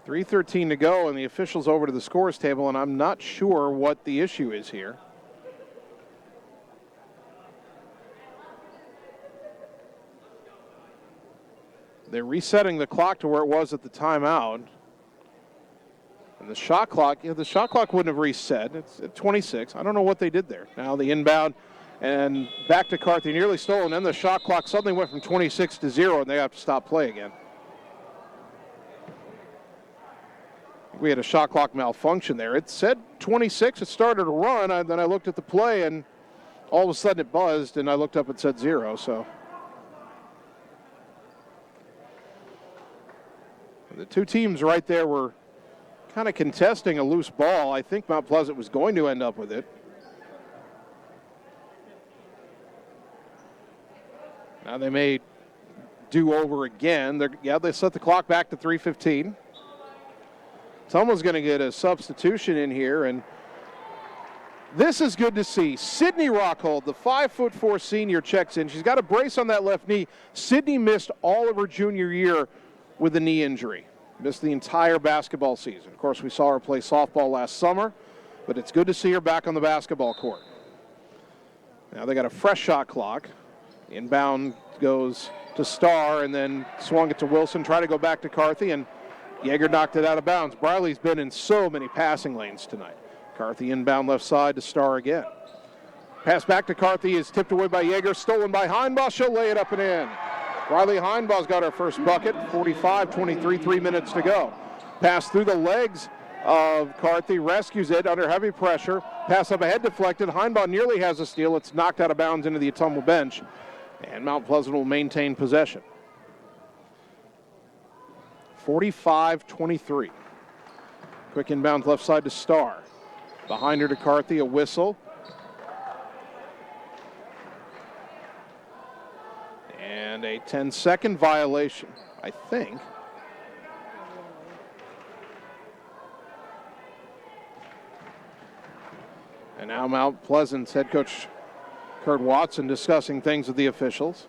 .3:13 to go, and the officials over to the scores table, and I'm not sure what the issue is here. They're resetting the clock to where it was at the timeout. And the shot clock, the shot clock wouldn't have reset. It's at 26. I don't know what they did there. Now the inbound and back to Carthy, nearly stolen. Then the shot clock suddenly went from 26 to 0, and they have to stop play again. We had a shot clock malfunction there. It said 26. It started to run. Then I looked at the play, and all of a sudden it buzzed, and I looked up and it said 0. So the two teams right there were kind of contesting a loose ball. I think Mount Pleasant was going to end up with it. Now they may do over again. They set the clock back to 3:15. Someone's going to get a substitution in here, and this is good to see. Sydney Rockhold, the 5'4" senior, checks in. She's got a brace on that left knee. Sydney missed all of her junior year with a knee injury. Missed the entire basketball season. Of course, we saw her play softball last summer, but it's good to see her back on the basketball court. Now they got a fresh shot clock. Inbound goes to Starr, and then swung it to Wilson. Try to go back to Carthy, and Yeager knocked it out of bounds. Briley's been in so many passing lanes tonight. Carthy inbound left side to Starr again. Pass back to Carthy is tipped away by Yeager, stolen by Heinbaugh. She'll lay it up and in. Riley Heinbaugh's got her first bucket, 45-23, 3 minutes to go. Pass through the legs of Carthy, rescues it under heavy pressure. Pass up ahead deflected. Heinbaugh nearly has a steal. It's knocked out of bounds into the Ottumwa bench, and Mount Pleasant will maintain possession. 45-23. Quick inbound left side to Starr. Behind her to Carthy, a whistle. And a 10-second violation, I think. And now Mount Pleasant's head coach Kurt Watson discussing things with the officials.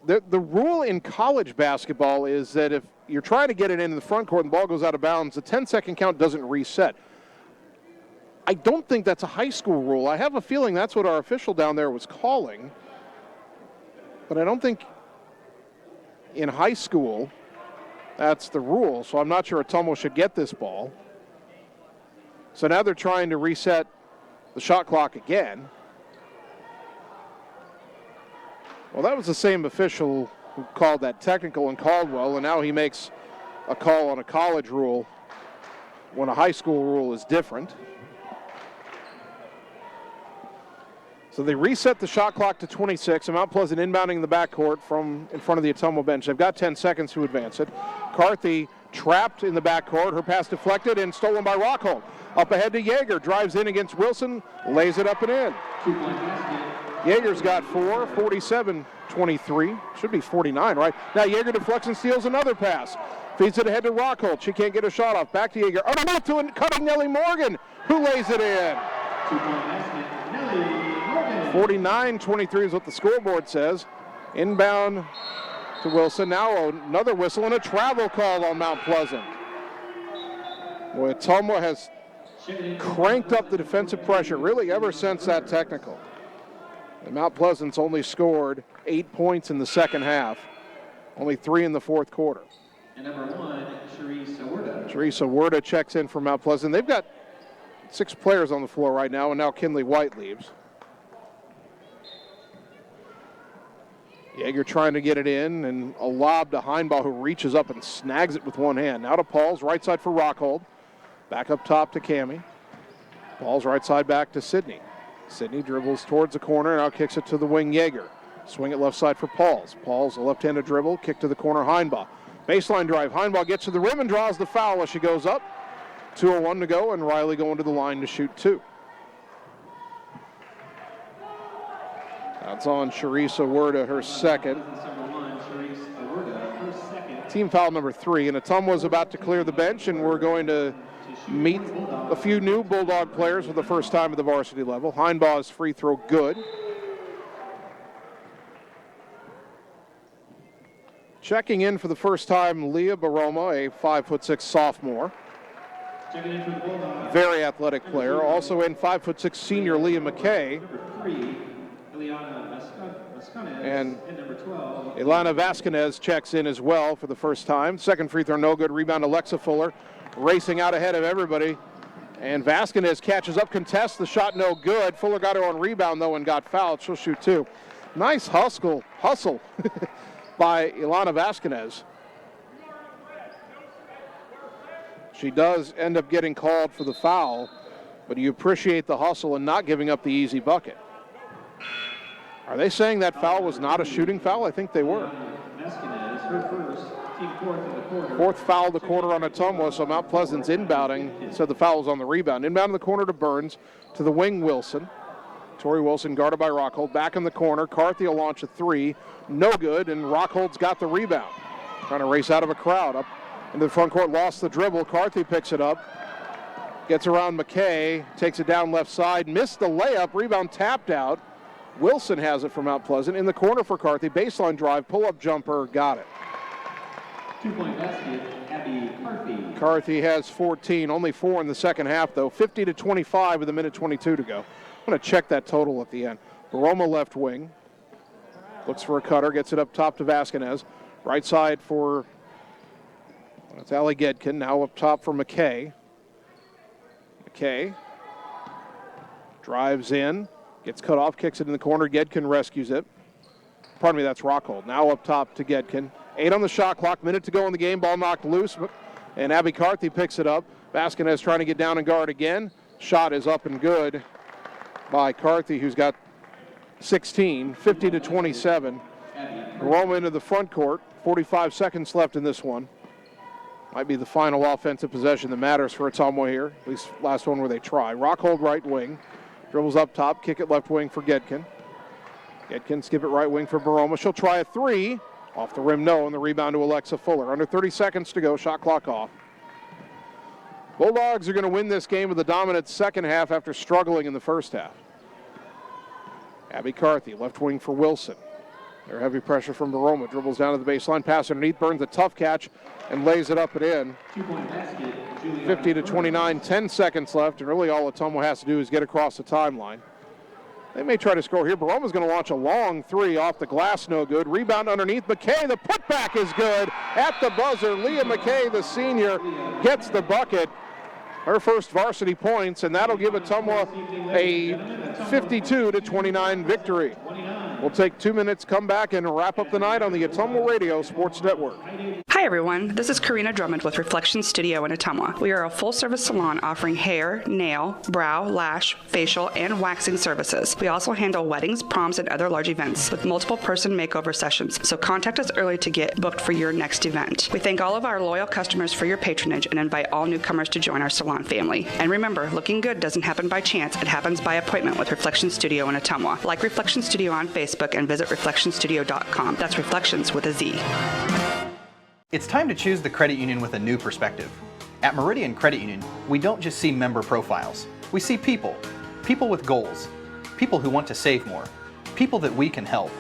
The rule in college basketball is that if you're trying to get it in the front court and the ball goes out of bounds, the 10-second count doesn't reset. I don't think that's a high school rule. I have a feeling that's what our official down there was calling. But I don't think in high school that's the rule. So I'm not sure Ottumwa should get this ball. So now they're trying to reset the shot clock again. Well, that was the same official who called that technical in Caldwell, and now he makes a call on a college rule when a high school rule is different. So they reset the shot clock to 26, and Mount Pleasant inbounding the backcourt from in front of the Ottumwa bench. They've got 10 seconds to advance it. Carthy trapped in the backcourt. Her pass deflected and stolen by Rockhold. Up ahead to Yeager. Drives in against Wilson. Lays it up and in. Yeager's got 4, 47-23. Should be 49, right? Now Yeager deflects and steals another pass. Feeds it ahead to Rockhold. She can't get a shot off. Back to Yeager. Underneath to a cutting Nellie Morgan, who lays it in. 49-23 is what the scoreboard says. Inbound to Wilson. Now another whistle and a travel call on Mount Pleasant. Boy, Ottumwa has cranked up the defensive pressure really ever since that technical. And Mount Pleasant's only scored 8 points in the second half, only 3 in the fourth quarter. And number 1, Sharice Awerda. Sharice Awerda checks in for Mount Pleasant. They've got 6 players on the floor right now, and now Kinley White leaves. Yeager trying to get it in, and a lob to Heinbaugh, who reaches up and snags it with one hand. Now to Pauls, right side for Rockhold. Back up top to Cammie. Pauls right side back to Sydney. Sydney dribbles towards the corner, now kicks it to the wing Yeager. Swing it left side for Pauls. Pauls, a left-handed dribble, kick to the corner Heinbaugh. Baseline drive, Heinbaugh gets to the rim and draws the foul as she goes up. 2:01 to go, and Riley going to the line to shoot 2. That's on Sharice Awerda, her second. team foul number 3. And Ottumwa's about to clear the bench, and we're going to meet a few new Bulldog players for the first time at the varsity level. Heinbaugh's free throw good. Checking in for the first time, Leah Baroma, a 5'6" sophomore. Very athletic player. Also in 5'6" senior Leah McKay. And Ilana Vasquez checks in as well for the first time. Second free throw no good. Rebound Alexa Fuller racing out ahead of everybody. And Vasquez catches up, contests the shot, no good. Fuller got her on rebound though and got fouled. She'll shoot 2. Nice hustle by Ilana Vasquez. She does end up getting called for the foul, but you appreciate the hustle and not giving up the easy bucket. Are they saying that foul was not a shooting foul? I think they were. Fourth foul of the quarter on Ottumwa, so Mount Pleasant's inbounding. So the foul was on the rebound. Inbound in the corner to Burns, to the wing Wilson. Tori Wilson guarded by Rockhold. Back in the corner, Carthy will launch a 3. No good, and Rockhold's got the rebound. Trying to race out of a crowd. Up into the front court, lost the dribble. Carthy picks it up. Gets around McKay, takes it down left side. Missed the layup, rebound tapped out. Wilson has it from Mount Pleasant. In the corner for Carthy, baseline drive, pull-up jumper, got it. 2-point basket, Abby Carthy. Carthy has 14, only 4 in the second half though. 50-25 with a minute 22 to go. I'm going to check that total at the end. Baroma left wing. Looks for a cutter, gets it up top to Vasquez. Right side for, that's Allie Gedkin, now up top for McKay. McKay drives in, gets cut off, kicks it in the corner. Gedkin rescues it. Pardon me, that's Rockhold. Now up top to Gedkin. 8 on the shot clock, minute to go in the game. Ball knocked loose, and Abby Carthy picks it up. Vasquez trying to get down and guard again. Shot is up and good by Carthy, who's got 16, 50-27. Roma into the front court. 45 seconds left in this one. Might be the final offensive possession that matters for Ottumwa here. At least last one where they try. Rockhold right wing. Dribbles up top, kick it left wing for Gedkin. Gedkin skip it right wing for Baroma. She'll try a 3. Off the rim, no, and the rebound to Alexa Fuller. Under 30 seconds to go, shot clock off. Bulldogs are going to win this game with a dominant second half after struggling in the first half. Abby Carthy, left wing for Wilson. Their heavy pressure from Baroma. Dribbles down to the baseline, pass underneath, Burns a tough catch, and lays it up and in. 2-point basket, 50-29, 10 seconds left, and really all Ottumwa has to do is get across the timeline. They may try to score here. Baroma's going to launch a long 3 off the glass, no good. Rebound underneath. McKay, the putback is good. At the buzzer, Leah McKay, the senior, gets the bucket. Her first varsity points, and that'll give Ottumwa a 52-29 victory. We'll take 2 minutes, come back, and wrap up the night on the Ottumwa Radio Sports Network. Hi everyone, this is Karina Drummond with Reflection Studio in Ottumwa. We are a full-service salon offering hair, nail, brow, lash, facial, and waxing services. We also handle weddings, proms, and other large events with multiple person makeover sessions, so contact us early to get booked for your next event. We thank all of our loyal customers for your patronage and invite all newcomers to join our salon family. And remember, looking good doesn't happen by chance, it happens by appointment with Reflection Studio in Ottumwa. Like Reflection Studio on Facebook and visit reflectionstudio.com. That's Reflections with a Z. It's time to choose the credit union with a new perspective. At Meridian Credit Union, we don't just see member profiles. We see people. People with goals. People who want to save more. People that we can help.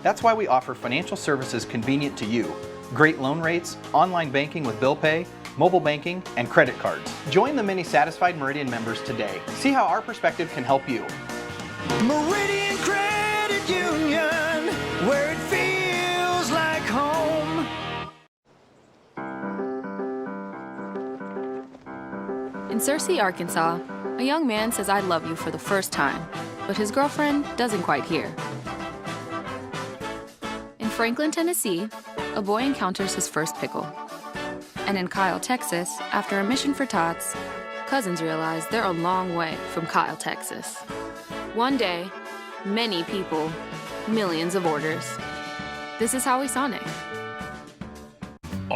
That's why we offer financial services convenient to you. Great loan rates, online banking with bill pay, mobile banking, and credit cards. Join the many satisfied Meridian members today. See how our perspective can help you. Meridian Credit Union, where it feels like home. In Searcy, Arkansas, a young man says I love you for the first time, but his girlfriend doesn't quite hear. In Franklin, Tennessee, a boy encounters his first pickle. And in Kyle, Texas, after a mission for tots, cousins realize they're a long way from Kyle, Texas. One day, many people, millions of orders. This is Howie Sonic.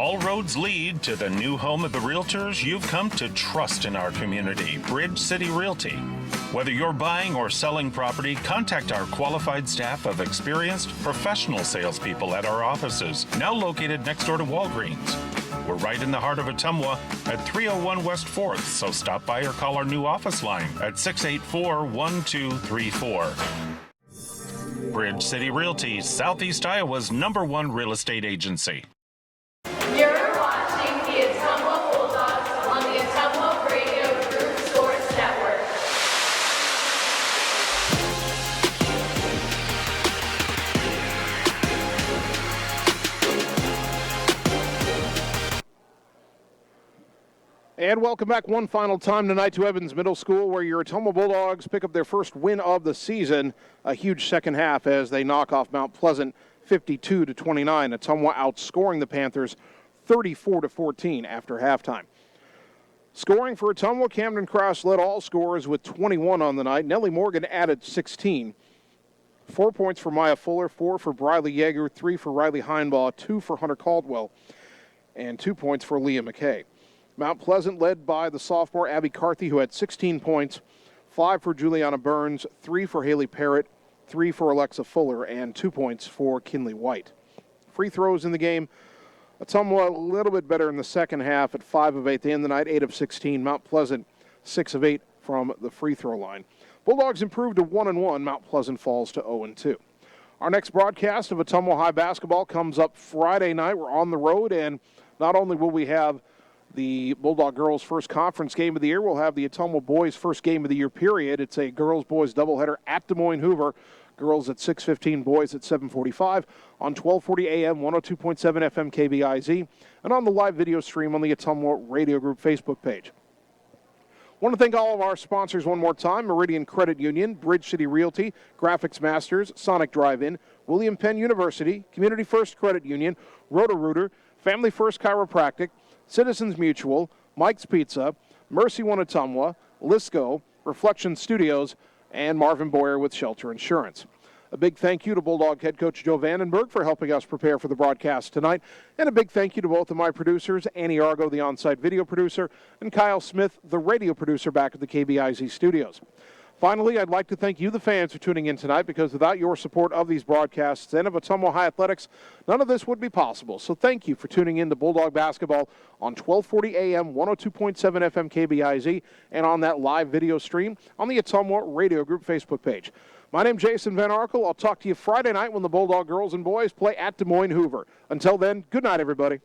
All roads lead to the new home of the realtors you've come to trust in our community, Bridge City Realty. Whether you're buying or selling property, contact our qualified staff of experienced professional salespeople at our offices, now located next door to Walgreens. We're right in the heart of Ottumwa at 301 West 4th, so stop by or call our new office line at 684-1234. Bridge City Realty, Southeast Iowa's #1 real estate agency. You're watching the Ottumwa Bulldogs on the Ottumwa Radio Group Sports Network. And welcome back one final time tonight to Evans Middle School, where your Ottumwa Bulldogs pick up their first win of the season. A huge second half as they knock off Mount Pleasant 52-29. Ottumwa outscoring the Panthers 34-14 after halftime. Scoring for Ottumwa, Camden Cross led all scorers with 21 on the night. Nellie Morgan added 16. 4 points for Maya Fuller, 4 for Briley Yeager, 3 for Riley Heinbaugh, 2 for Hunter Caldwell, and 2 points for Leah McKay. Mount Pleasant led by the sophomore Abby Carthy, who had 16 points, 5 for Juliana Burns, 3 for Haley Parrott, 3 for Alexa Fuller, and 2 points for Kinley White. Free throws in the game. Ottumwa a little bit better in the second half at 5 of 8. They end the night 8 of 16. Mount Pleasant 6 of 8 from the free throw line. Bulldogs improved to 1-1. Mount Pleasant falls to 0-2. Our next broadcast of Ottumwa High basketball comes up Friday night. We're on the road, and not only will we have the Bulldog girls' first conference game of the year, we'll have the Ottumwa boys' first game of the year, period. It's a girls-boys doubleheader at Des Moines Hoover. Girls at 6:15, boys at 7:45 on 1240 AM, 102.7 FM KBIZ, and on the live video stream on the Ottumwa Radio Group Facebook page. I want to thank all of our sponsors one more time: Meridian Credit Union, Bridge City Realty, Graphics Masters, Sonic Drive-In, William Penn University, Community First Credit Union, Roto-Rooter, Family First Chiropractic, Citizens Mutual, Mike's Pizza, Mercy One Ottumwa, Lisco, Reflection Studios, and Marvin Boyer with Shelter Insurance. A big thank you to Bulldog head coach Joe Vandenberg for helping us prepare for the broadcast tonight. And a big thank you to both of my producers, Annie Argo, the on-site video producer, and Kyle Smith, the radio producer back at the KBIZ studios. Finally, I'd like to thank you, the fans, for tuning in tonight, because without your support of these broadcasts and of Ottumwa High Athletics, none of this would be possible. So thank you for tuning in to Bulldog Basketball on 1240 AM, 102.7 FM KBIZ, and on that live video stream on the Ottumwa Radio Group Facebook page. My name's Jason Van Arkel. I'll talk to you Friday night when the Bulldog girls and boys play at Des Moines Hoover. Until then, good night, everybody.